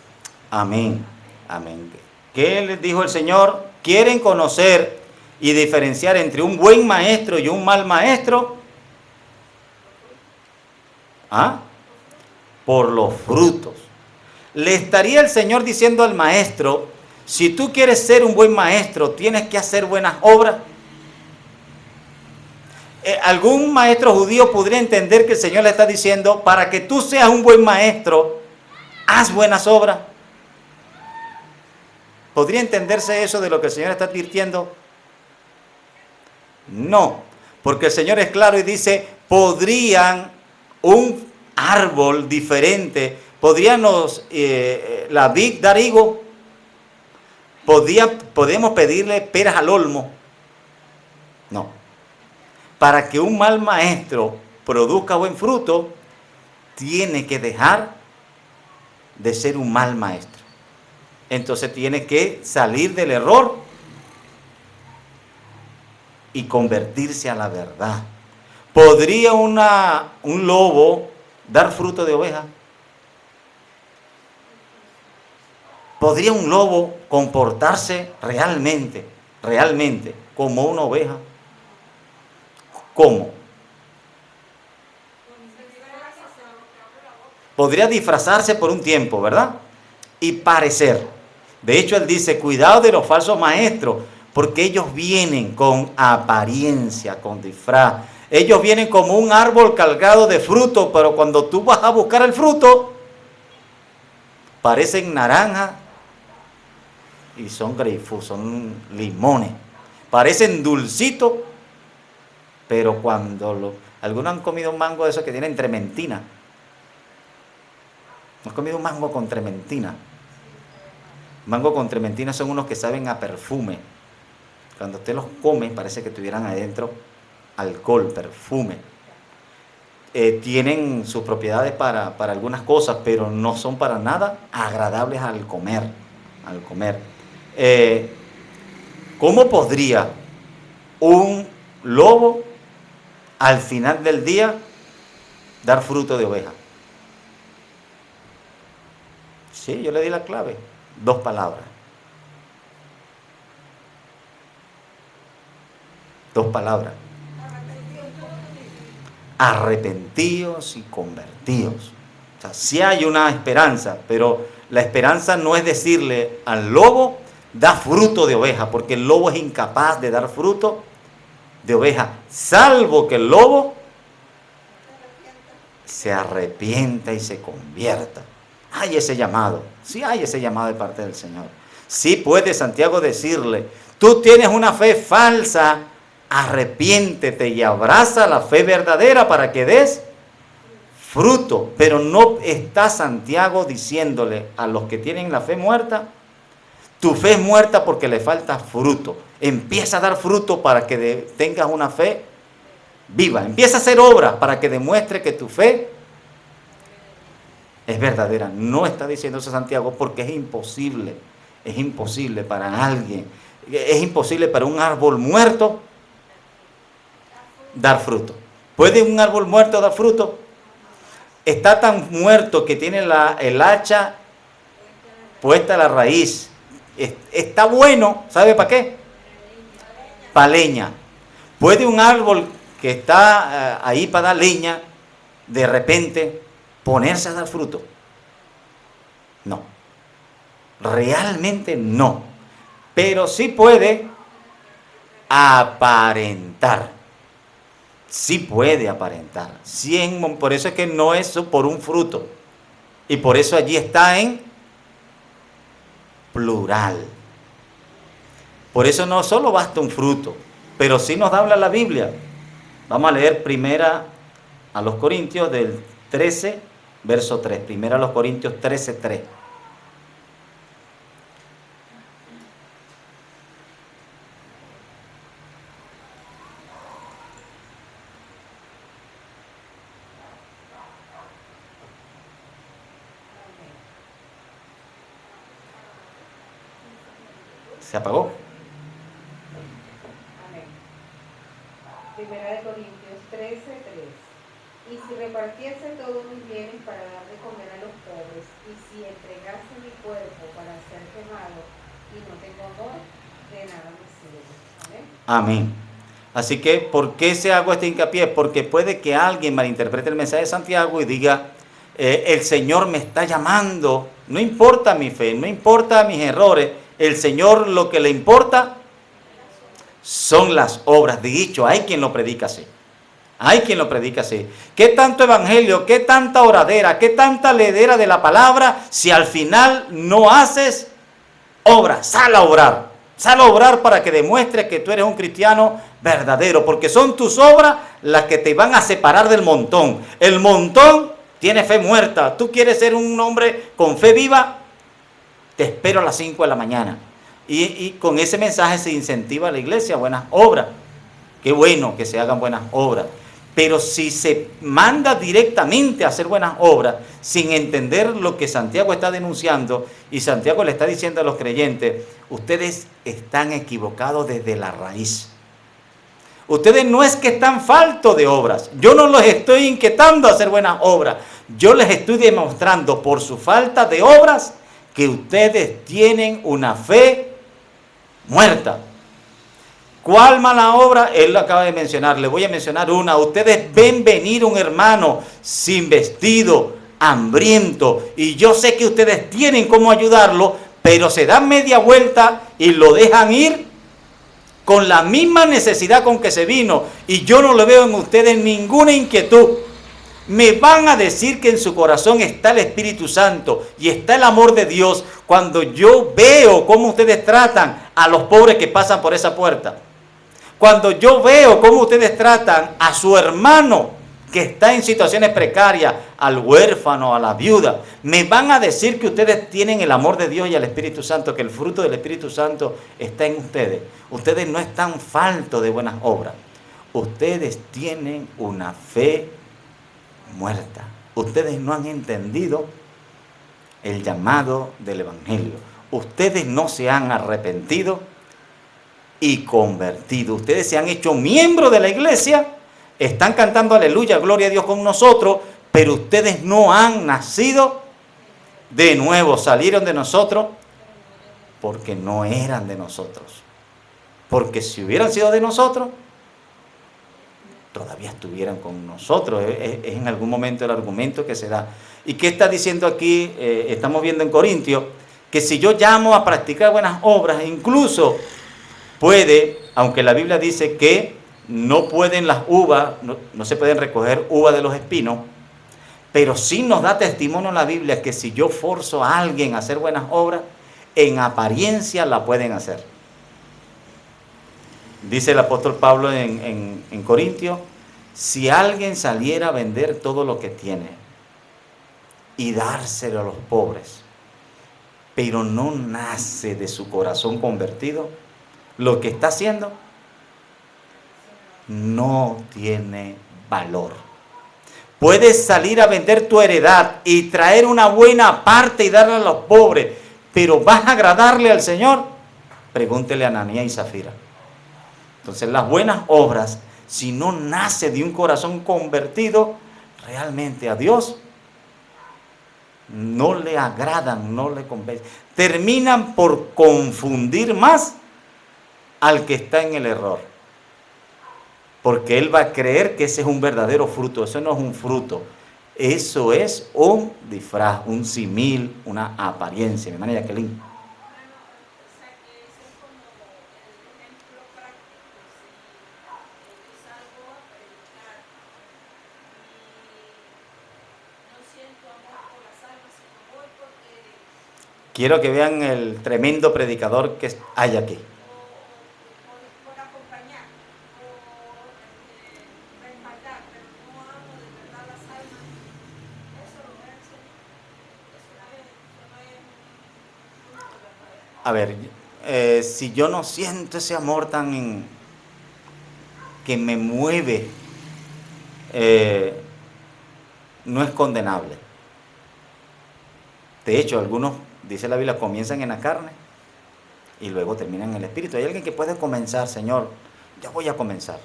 Amén. Amén. ¿Qué les dijo el Señor? ¿Quieren conocer y diferenciar entre un buen maestro y un mal maestro? ¿Ah? Por los frutos. Le estaría el Señor diciendo al maestro, si tú quieres ser un buen maestro, tienes que hacer buenas obras. Algún maestro judío podría entender que el Señor le está diciendo, para que tú seas un buen maestro, haz buenas obras. ¿Podría entenderse eso de lo que el Señor está advirtiendo? No, porque el Señor es claro y dice, podrían un árbol diferente, podríamos la vid dar higo, podemos pedirle peras al olmo. No. Para que un mal maestro produzca buen fruto, tiene que dejar de ser un mal maestro. Entonces tiene que salir del error y convertirse a la verdad. ¿Podría un lobo dar fruto de oveja? ¿Podría un lobo comportarse realmente como una oveja? ¿Cómo? Podría disfrazarse por un tiempo, ¿verdad? Y parecer. De hecho, él dice, cuidado de los falsos maestros, porque ellos vienen con apariencia, con disfraz. Ellos vienen como un árbol cargado de fruto, pero cuando tú vas a buscar el fruto, parecen naranjas y son grapefruit, son limones. Parecen dulcitos, pero algunos han comido un mango de esos que tienen trementina. ¿No has comido un mango con trementina? Mango con trementina son unos que saben a perfume. Cuando usted los come, parece que tuvieran adentro alcohol, perfume. Tienen sus propiedades para algunas cosas, pero no son para nada agradables al comer. ¿Cómo podría un lobo al final del día dar fruto de oveja? Sí, yo le di la clave. 2 palabras. 2 palabras. Arrepentidos y convertidos. O sea, sí hay una esperanza, pero la esperanza no es decirle al lobo, da fruto de oveja, porque el lobo es incapaz de dar fruto de oveja, salvo que el lobo se arrepienta y se convierta. Hay ese llamado, sí hay ese llamado de parte del Señor. Sí puede Santiago decirle, tú tienes una fe falsa, arrepiéntete y abraza la fe verdadera para que des fruto. Pero no está Santiago diciéndole a los que tienen la fe muerta, tu fe es muerta porque le falta fruto. Empieza a dar fruto para que tengas una fe viva. Empieza a hacer obras para que demuestre que tu fe es verdadera. No está diciendo eso Santiago porque es imposible para alguien, es imposible para un árbol muerto dar fruto. ¿Puede un árbol muerto dar fruto? Está tan muerto que tiene el hacha puesta a la raíz. Está bueno, ¿sabe para qué? Para leña. ¿Puede un árbol que está ahí para dar leña de repente ponerse a dar fruto? No. Realmente no. Pero sí puede aparentar. Sí puede aparentar. Por eso es que no es por un fruto. Y por eso allí está en plural. Por eso no solo basta un fruto, pero sí nos habla la Biblia. Vamos a leer primera a los Corintios del 13, verso 3. Primera a los Corintios 13, 3. ¿Se apagó? Amén. Primera de Corintios 13, 3. Y si repartiese todos mis bienes para dar de comer a los pobres, y si entregase mi cuerpo para ser quemado, y no tengo amor, de nada me sirve. Amén. Amén. Así que, ¿por qué se hago este hincapié? Porque puede que alguien malinterprete el mensaje de Santiago y diga, el Señor me está llamando, no importa mi fe, no importa mis errores, el Señor lo que le importa son las obras. Dicho, hay quien lo predica así. Hay quien lo predica así. ¿Qué tanto evangelio, qué tanta oradera, qué tanta leedera de la palabra si al final no haces obras? Sal a obrar. Sal a obrar para que demuestres que tú eres un cristiano verdadero. Porque son tus obras las que te van a separar del montón. El montón tiene fe muerta. ¿Tú quieres ser un hombre con fe viva? Te espero a las 5 de la mañana. Y con ese mensaje se incentiva a la iglesia a buenas obras. Qué bueno que se hagan buenas obras. Pero si se manda directamente a hacer buenas obras sin entender lo que Santiago está denunciando, y Santiago le está diciendo a los creyentes, ustedes están equivocados desde la raíz. Ustedes no es que están faltos de obras. Yo no los estoy inquietando a hacer buenas obras. Yo les estoy demostrando por su falta de obras que ustedes tienen una fe muerta. ¿Cuál mala obra? Él lo acaba de mencionar. Le voy a mencionar una. Ustedes ven venir un hermano sin vestido, hambriento, y yo sé que ustedes tienen cómo ayudarlo, pero se dan media vuelta y lo dejan ir con la misma necesidad con que se vino, y yo no le veo en ustedes ninguna inquietud. Me van a decir que en su corazón está el Espíritu Santo y está el amor de Dios cuando yo veo cómo ustedes tratan a los pobres que pasan por esa puerta. Cuando yo veo cómo ustedes tratan a su hermano que está en situaciones precarias, al huérfano, a la viuda, me van a decir que ustedes tienen el amor de Dios y el Espíritu Santo, que el fruto del Espíritu Santo está en ustedes. Ustedes no están faltos de buenas obras. Ustedes tienen una fe muerta. Ustedes no han entendido el llamado del Evangelio. Ustedes no se han arrepentido y convertido. Ustedes se han hecho miembros de la iglesia, están cantando aleluya, gloria a Dios con nosotros, pero ustedes no han nacido de nuevo. Salieron de nosotros porque no eran de nosotros. Porque si hubieran sido de nosotros, todavía estuvieran con nosotros. Es en algún momento el argumento que se da. ¿Y qué está diciendo aquí? Estamos viendo en Corintios, que si yo llamo a practicar buenas obras, incluso puede, aunque la Biblia dice que no pueden las uvas, no se pueden recoger uvas de los espinos, pero sí nos da testimonio en la Biblia que si yo forzo a alguien a hacer buenas obras, en apariencia la pueden hacer. Dice el apóstol Pablo en Corintios, si alguien saliera a vender todo lo que tiene y dárselo a los pobres, pero no nace de su corazón convertido, lo que está haciendo no tiene valor. Puedes salir a vender tu heredad y traer una buena parte y darla a los pobres, pero ¿vas a agradarle al Señor? Pregúntele a Ananías y Zafira. Entonces las buenas obras, si no nace de un corazón convertido, realmente a Dios no le agradan, no le convencen. Terminan por confundir más al que está en el error. Porque él va a creer que ese es un verdadero fruto. Eso no es un fruto. Eso es un disfraz, un simil, una apariencia. Mi hermana Jacqueline. Quiero que vean el tremendo predicador que hay aquí. A ver, si yo no siento ese amor tan que me mueve, no es condenable. De hecho, algunos, dice la Biblia, comienzan en la carne y luego terminan en el espíritu. Hay alguien que puede comenzar, Señor, yo voy a comenzar.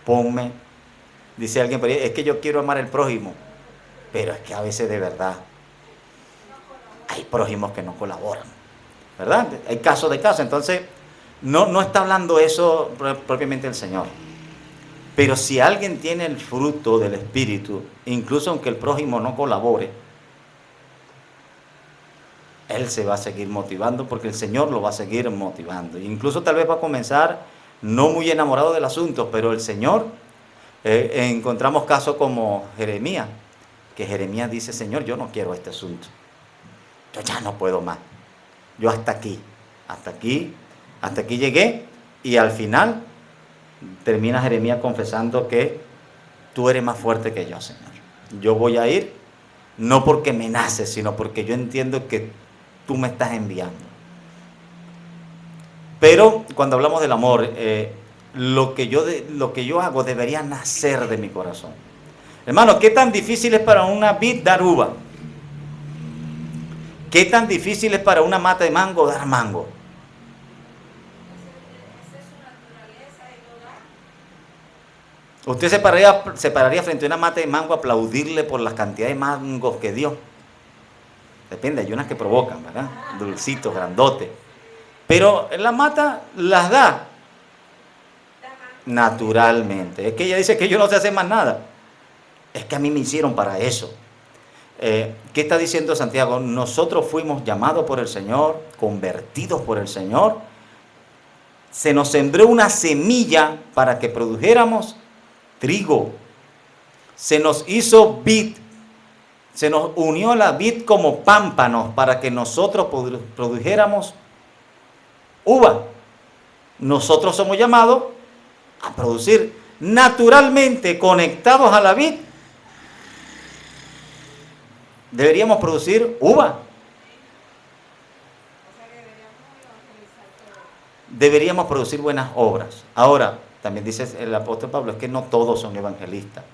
Ponme, dice alguien, es que yo quiero amar al prójimo, pero es que a veces de verdad hay prójimos que no colaboran, ¿verdad? Hay casos de casos, entonces no está hablando eso propiamente el Señor. Pero si alguien tiene el fruto del Espíritu, incluso aunque el prójimo no colabore, él se va a seguir motivando porque el Señor lo va a seguir motivando. Incluso tal vez va a comenzar no muy enamorado del asunto, pero el Señor, encontramos casos como Jeremías, que Jeremías dice, Señor, yo no quiero este asunto. Yo ya no puedo más. Yo hasta aquí llegué, y al final termina Jeremías confesando que tú eres más fuerte que yo, Señor. Yo voy a ir, no porque me nace, sino porque yo entiendo que tú me estás enviando. Pero cuando hablamos del amor, lo que yo hago debería nacer de mi corazón. Hermano, ¿qué tan difícil es para una vid dar uva? ¿Qué tan difícil es para una mata de mango dar mango? Usted se pararía frente a una mata de mango a aplaudirle por la cantidad de mangos que dio. Depende, hay unas que provocan, ¿verdad? Dulcitos, grandotes. Pero la mata las da naturalmente. Es que ella dice que yo no sé hacer más nada. Es que a mí me hicieron para eso. ¿Qué está diciendo Santiago? Nosotros fuimos llamados por el Señor, convertidos por el Señor. Se nos sembró una semilla para que produjéramos trigo. Se nos hizo vid. Se nos unió la vid como pámpanos para que nosotros produjéramos uva. Nosotros somos llamados a producir naturalmente conectados a la vid. Deberíamos producir uva. Deberíamos producir buenas obras. Ahora, también dice el apóstol Pablo, es que no todos son evangelistas,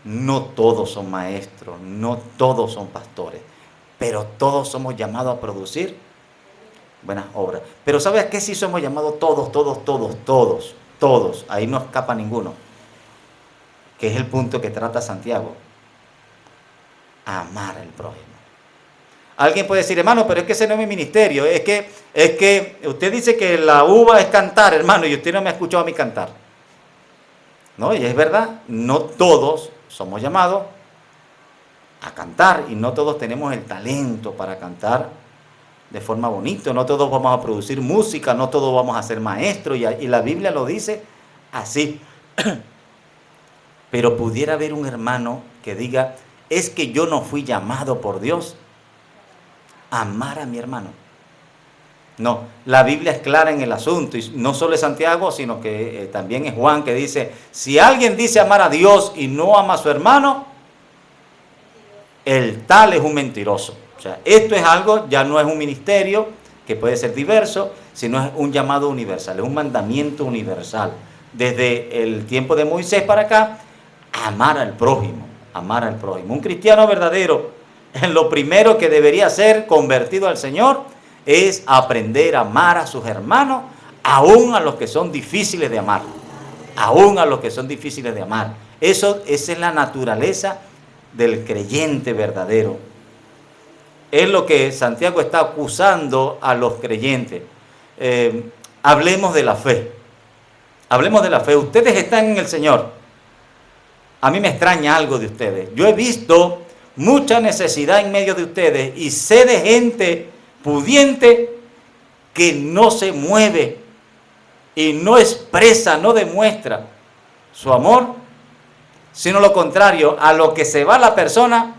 no todos son maestros, no todos son pastores, pero todos somos llamados a producir buenas obras. Pero ¿sabes a qué sí somos llamados todos? Ahí no escapa ninguno, que es el punto que trata Santiago. Amar al prójimo. Alguien puede decir, hermano, pero es que ese no es mi ministerio. Es que usted dice que la uva es cantar, hermano, y usted no me ha escuchado a mí cantar. No, y es verdad, no todos somos llamados a cantar y no todos tenemos el talento para cantar de forma bonita. No todos vamos a producir música, no todos vamos a ser maestros y la Biblia lo dice así. Pero pudiera haber un hermano que diga, es que yo no fui llamado por Dios a amar a mi hermano. No, la Biblia es clara en el asunto, y no solo es Santiago, sino que también es Juan, que dice, si alguien dice amar a Dios y no ama a su hermano, el tal es un mentiroso. O sea, esto es algo, ya no es un ministerio que puede ser diverso, sino es un llamado universal, es un mandamiento universal. Desde el tiempo de Moisés para acá, amar al prójimo, amar al prójimo. Un cristiano verdadero, lo primero que debería ser convertido al Señor es aprender a amar a sus hermanos, aún a los que son difíciles de amar. Aún a los que son difíciles de amar. Esa es la naturaleza del creyente verdadero. Es lo que Santiago está acusando a los creyentes. Hablemos de la fe. Hablemos de la fe. Ustedes están en el Señor. A mí me extraña algo de ustedes. Yo he visto mucha necesidad en medio de ustedes y sé de gente pudiente que no se mueve y no expresa, no demuestra su amor, sino lo contrario, a lo que se va la persona.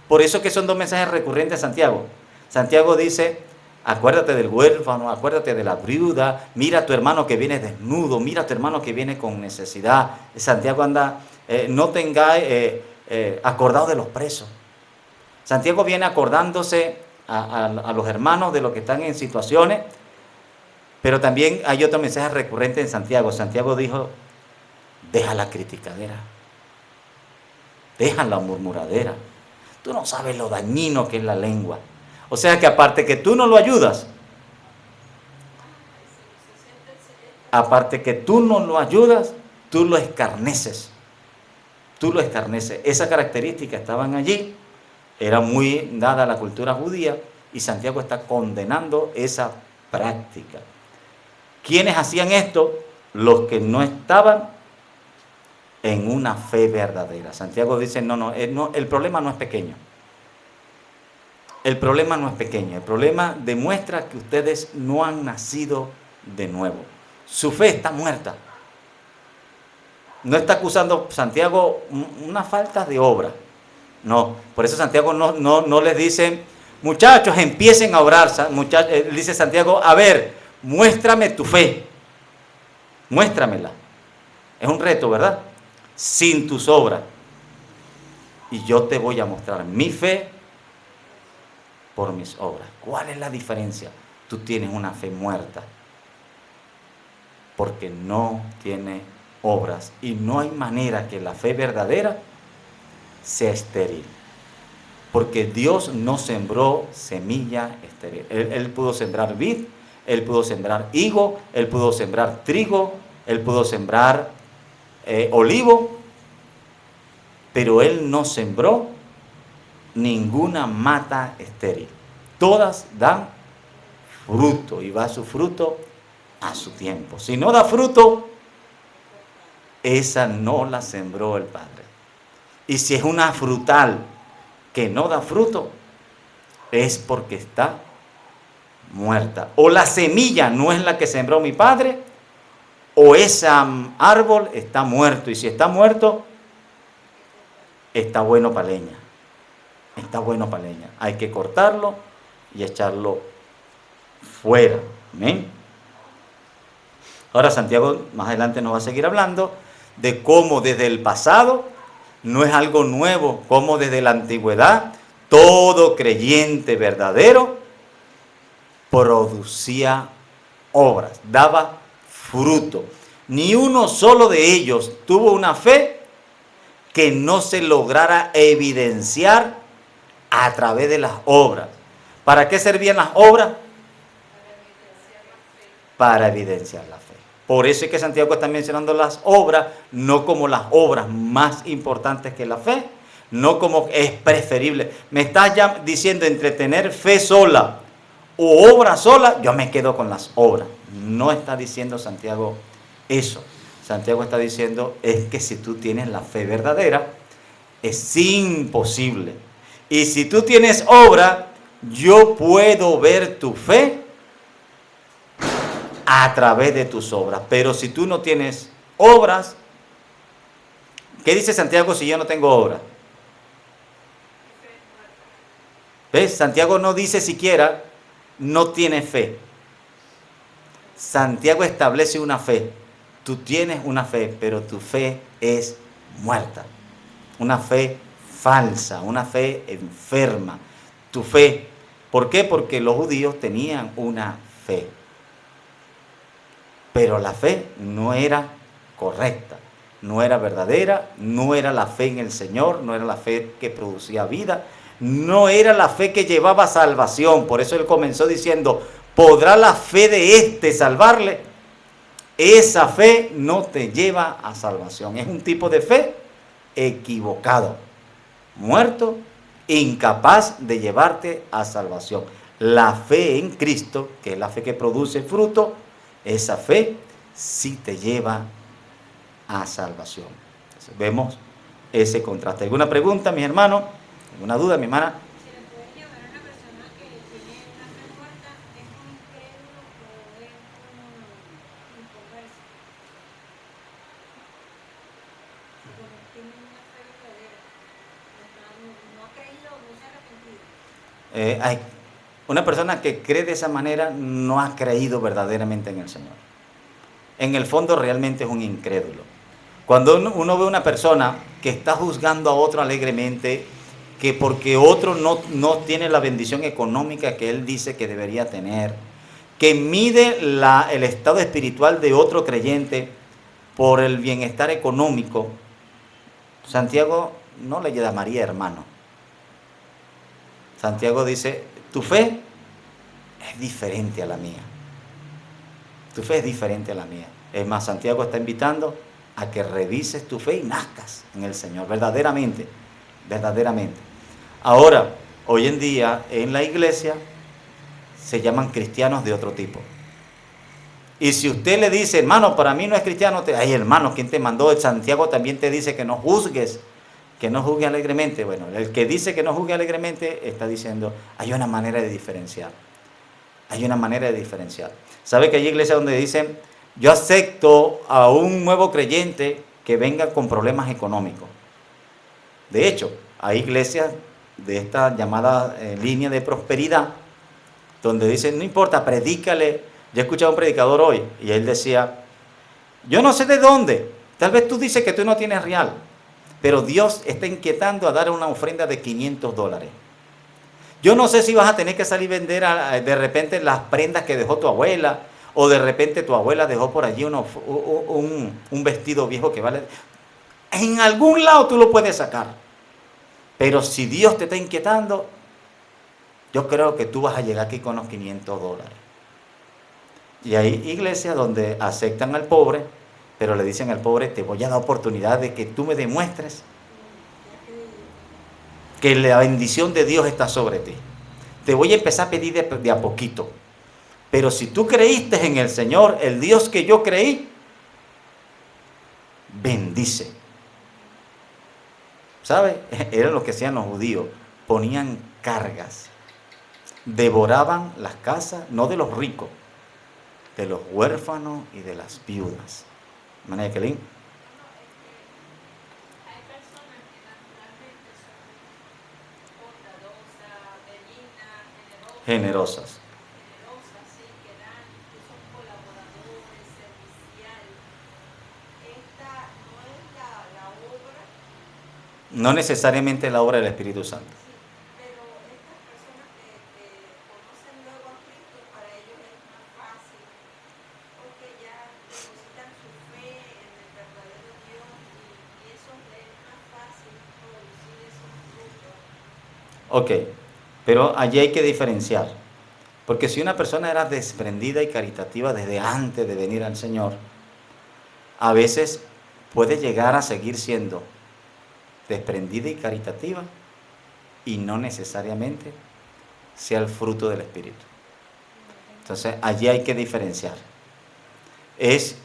Por eso que son dos mensajes recurrentes de Santiago. Santiago dice, acuérdate del huérfano, acuérdate de la viuda, mira a tu hermano que viene desnudo, mira a tu hermano que viene con necesidad. Santiago anda, no tengáis acordado de los presos. Santiago viene acordándose a los hermanos de los que están en situaciones, pero también hay otro mensaje recurrente en Santiago. Santiago dijo, deja la criticadera, deja la murmuradera. Tú no sabes lo dañino que es la lengua. O sea que aparte que tú no lo ayudas, tú lo escarneces. Tú lo escarneces. Esas características estaban allí, era muy dada a la cultura judía, y Santiago está condenando esa práctica. ¿Quiénes hacían esto? Los que no estaban en una fe verdadera. Santiago dice, no, el problema no es pequeño. El problema no es pequeño. El problema demuestra que ustedes no han nacido de nuevo. Su fe está muerta. No está acusando Santiago una falta de obra. No, por eso Santiago no les dice, muchachos, empiecen a orar. Dice Santiago, a ver, muéstrame tu fe. Muéstramela. Es un reto, ¿verdad? Sin tus obras. Y yo te voy a mostrar mi fe por mis obras. ¿Cuál es la diferencia? Tú tienes una fe muerta porque no tiene obras, y no hay manera que la fe verdadera sea estéril, porque Dios no sembró semilla estéril. Él pudo sembrar vid, Él pudo sembrar higo, Él pudo sembrar trigo, Él pudo sembrar olivo, pero Él no sembró ninguna mata estéril. Todas dan fruto, y va su fruto a su tiempo. Si no da fruto, esa no la sembró el Padre. Y si es una frutal que no da fruto, es porque está muerta. O la semilla no es la que sembró mi padre, o ese árbol está muerto. Y si está muerto, está bueno para leña. Está bueno para leña. Hay que cortarlo y echarlo fuera. Amén. Ahora Santiago más adelante nos va a seguir hablando de cómo desde el pasado, no es algo nuevo, cómo desde la antigüedad todo creyente verdadero producía obras, daba fruto. Ni uno solo de ellos tuvo una fe que no se lograra evidenciar a través de las obras. ¿Para qué servían las obras? Para evidenciar la fe. Por eso es que Santiago está mencionando las obras, no como las obras más importantes que la fe, no como es preferible. Me estás ya diciendo entre tener fe sola o obra sola, yo me quedo con las obras. No está diciendo Santiago eso. Santiago está diciendo es que si tú tienes la fe verdadera, es imposible. Y si tú tienes obra, yo puedo ver tu fe a través de tus obras. Pero si tú no tienes obras, ¿qué dice Santiago si yo no tengo obras? ¿Ves? Santiago no dice siquiera no tiene fe. Santiago establece una fe. Tú tienes una fe, pero tu fe es muerta. Una fe falsa, una fe enferma. Tu fe. ¿Por qué? Porque los judíos tenían una fe. Pero la fe no era correcta, no era verdadera, no era la fe en el Señor, no era la fe que producía vida, no era la fe que llevaba salvación. Por eso él comenzó diciendo, ¿podrá la fe de éste salvarle? Esa fe no te lleva a salvación. Es un tipo de fe equivocado, muerto, incapaz de llevarte a salvación. La fe en Cristo, que es la fe que produce fruto, esa fe sí te lleva a salvación. Entonces, vemos ese contraste. ¿Alguna pregunta, mis hermanos? ¿Alguna duda, mi hermana? ¿Se le puede llamar a una persona que tiene una fe muerta, es un incrédulo o es un inconverso? Porque no tiene una fe verdadera, no ha creído, no se ha arrepentido. Una persona que cree de esa manera no ha creído verdaderamente en el Señor. En el fondo realmente es un incrédulo. Cuando uno ve una persona que está juzgando a otro alegremente, que porque otro no tiene la bendición económica que él dice que debería tener, que mide el estado espiritual de otro creyente por el bienestar económico, Santiago no le llamaría hermano. Santiago dice, tu fe es diferente a la mía. Tu fe es diferente a la mía. Es más, Santiago está invitando a que revises tu fe y nazcas en el Señor, verdaderamente, verdaderamente. Ahora, hoy en día en la iglesia se llaman cristianos de otro tipo. Y si usted le dice, hermano, para mí no es cristiano, ay hermano, ¿quién te mandó? Santiago también te dice que no juzgues, que no juzgue alegremente. Bueno, el que dice que no juzgue alegremente está diciendo, hay una manera de diferenciar. Hay una manera de diferenciar. ¿Sabe que hay iglesias donde dicen, yo acepto a un nuevo creyente que venga con problemas económicos? De hecho, hay iglesias de esta llamada línea de prosperidad, donde dicen, no importa, predícale. Yo he escuchado a un predicador hoy, y él decía, yo no sé de dónde, tal vez tú dices que tú no tienes real, pero Dios está inquietando a dar una ofrenda de $500. Yo no sé si vas a tener que salir a vender de repente las prendas que dejó tu abuela, o de repente tu abuela dejó por allí un vestido viejo que vale. En algún lado tú lo puedes sacar. Pero si Dios te está inquietando, yo creo que tú vas a llegar aquí con los $500. Y hay iglesias donde aceptan al pobre, pero le dicen al pobre, te voy a dar oportunidad de que tú me demuestres que la bendición de Dios está sobre ti. Te voy a empezar a pedir de a poquito. Pero si tú creíste en el Señor, el Dios que yo creí, bendice. ¿Sabe? Era lo que hacían los judíos. ponían cargas, devoraban las casas, no de los ricos, de los huérfanos y de las viudas. ¿María Jacqueline? Hay personas que naturalmente son bondadosas, benignas, Generosas. generosas, sí, que dan, que son colaboradores, servicial. Esta no es la obra, No necesariamente la obra del Espíritu Santo. sí, pero estas personas que conocen luego a Cristo, para ellos es más fácil, porque ya depositan su fe en el verdadero Dios y eso les es más fácil producir esos frutos. Ok, pero allí hay que diferenciar. Porque si una persona era desprendida y caritativa desde antes de venir al Señor, a veces puede llegar a seguir siendo desprendida y caritativa y no necesariamente sea el fruto del Espíritu. Entonces allí hay que diferenciar. Es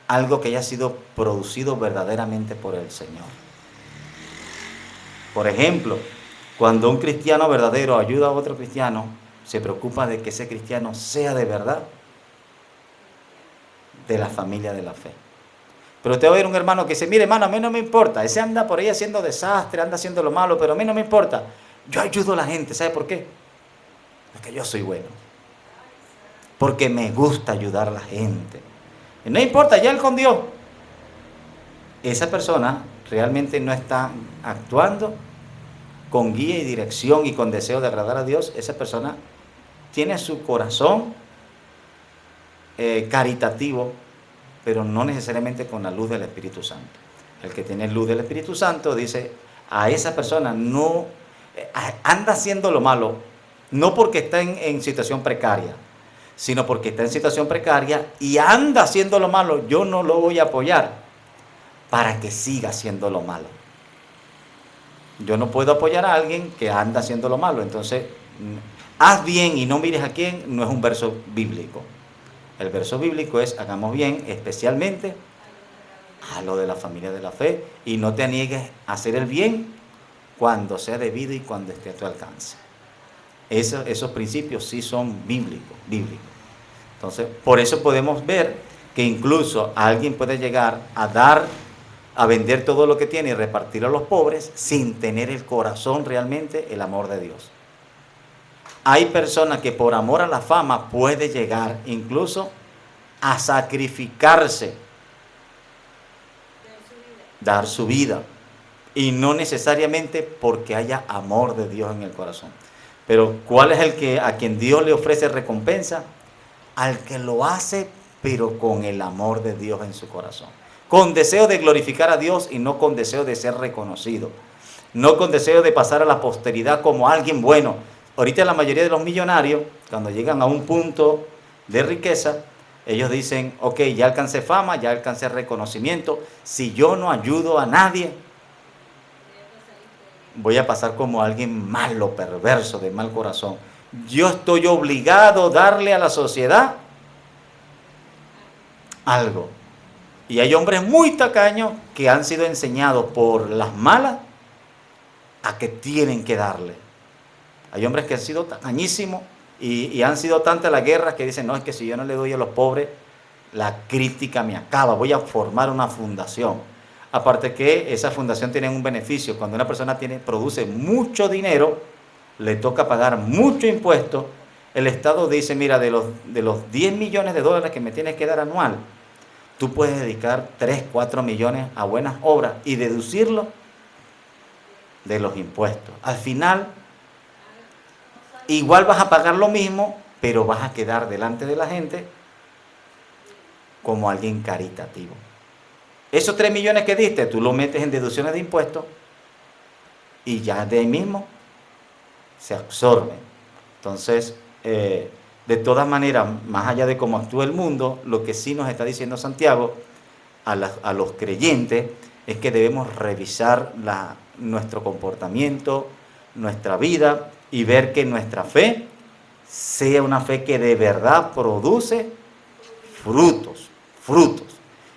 algo que haya sido producido verdaderamente por el Señor. Por ejemplo, cuando un cristiano verdadero ayuda a otro cristiano, se preocupa de que ese cristiano sea de verdad de la familia de la fe. Pero usted va a ver un hermano que dice, mire hermano, a mí no me importa, ese anda por ahí haciendo desastre, anda haciendo lo malo, pero a mí no me importa. Yo ayudo a la gente, ¿sabe por qué? Porque yo soy bueno. Porque me gusta ayudar a la gente. Y no importa, ya él con Dios. Esa persona realmente no está actuando con guía y dirección y con deseo de agradar a Dios. Esa persona tiene su corazón caritativo, pero no necesariamente con la luz del Espíritu Santo. El que tiene luz del Espíritu Santo dice, a esa persona no anda haciendo lo malo, no porque está en situación precaria, sino porque está en situación precaria y anda haciendo lo malo, yo no lo voy a apoyar para que siga haciendo lo malo. Yo no puedo apoyar a alguien que anda haciendo lo malo. Entonces, haz bien y no mires a quién, no es un verso bíblico. El verso bíblico es, hagamos bien, especialmente a lo de la familia de la fe, y no te niegues a hacer el bien cuando sea debido y cuando esté a tu alcance. Esos principios sí son bíblicos. Entonces, por eso podemos ver que incluso alguien puede llegar a vender todo lo que tiene y repartirlo a los pobres sin tener el corazón realmente el amor de Dios. Hay personas que por amor a la fama puede llegar incluso a sacrificarse, dar su vida, y no necesariamente porque haya amor de Dios en el corazón. Pero ¿cuál es el que a quien Dios le ofrece recompensa? Al que lo hace, pero con el amor de Dios en su corazón, con deseo de glorificar a Dios y no con deseo de ser reconocido, no con deseo de pasar a la posteridad como alguien bueno. Ahorita la mayoría de los millonarios, cuando llegan a un punto de riqueza, ellos dicen, ok, ya alcancé fama, ya alcancé reconocimiento, si yo no ayudo a nadie, voy a pasar como alguien malo, perverso, de mal corazón. Yo estoy obligado a darle a la sociedad algo. Y hay hombres muy tacaños que han sido enseñados por las malas a que tienen que darle. Hay hombres que han sido tacañísimos y han sido tantas las guerras que dicen, no, es que si yo no le doy a los pobres, la crítica me acaba, voy a formar una fundación. Aparte que esa fundación tiene un beneficio, cuando una persona produce mucho dinero, le toca pagar mucho impuesto, el Estado dice, mira, de los 10 millones de dólares que me tienes que dar anual, tú puedes dedicar 3, 4 millones a buenas obras y deducirlo de los impuestos. Al final, igual vas a pagar lo mismo, pero vas a quedar delante de la gente como alguien caritativo. Esos 3 millones que diste, tú lo metes en deducciones de impuestos y ya de ahí mismo se absorben. Entonces, de todas maneras, más allá de cómo actúa el mundo, lo que sí nos está diciendo Santiago a los creyentes es que debemos revisar nuestro comportamiento, nuestra vida, y ver que nuestra fe sea una fe que de verdad produce frutos.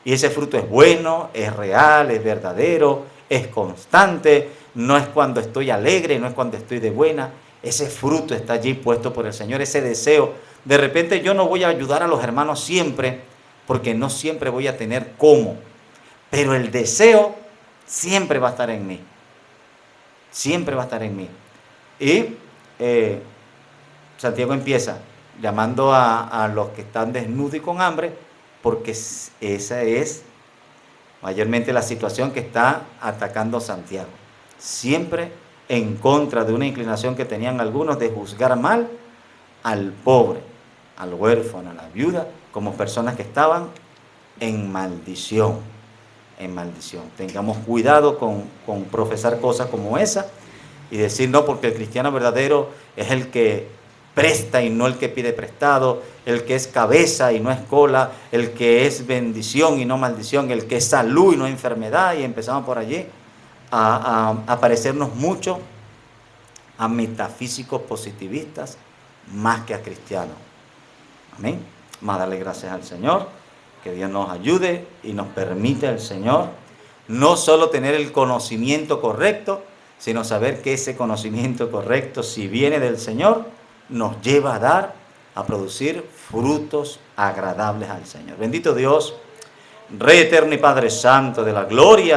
Y ese fruto es bueno, es real, es verdadero, es constante, no es cuando estoy alegre, no es cuando estoy de buena. Ese fruto está allí puesto por el Señor, ese deseo. De repente yo no voy a ayudar a los hermanos siempre, porque no siempre voy a tener cómo. Pero el deseo siempre va a estar en mí. Siempre va a estar en mí. Y Santiago empieza llamando a los que están desnudos y con hambre, porque esa es mayormente la situación que está atacando Santiago. Siempre en contra de una inclinación que tenían algunos de juzgar mal al pobre, al huérfano, a la viuda, como personas que estaban en maldición. En maldición. Tengamos cuidado con profesar cosas como esa y decir no, porque el cristiano verdadero es el que presta y no el que pide prestado, el que es cabeza y no es cola, el que es bendición y no maldición, el que es salud y no enfermedad, y empezamos por allí a parecernos mucho a metafísicos positivistas más que a cristianos. Amén. Más darle gracias al Señor, que Dios nos ayude y nos permite el Señor no solo tener el conocimiento correcto, sino saber que ese conocimiento correcto, si viene del Señor, nos lleva a producir frutos agradables al Señor. Bendito Dios, Rey eterno y Padre Santo de la gloria.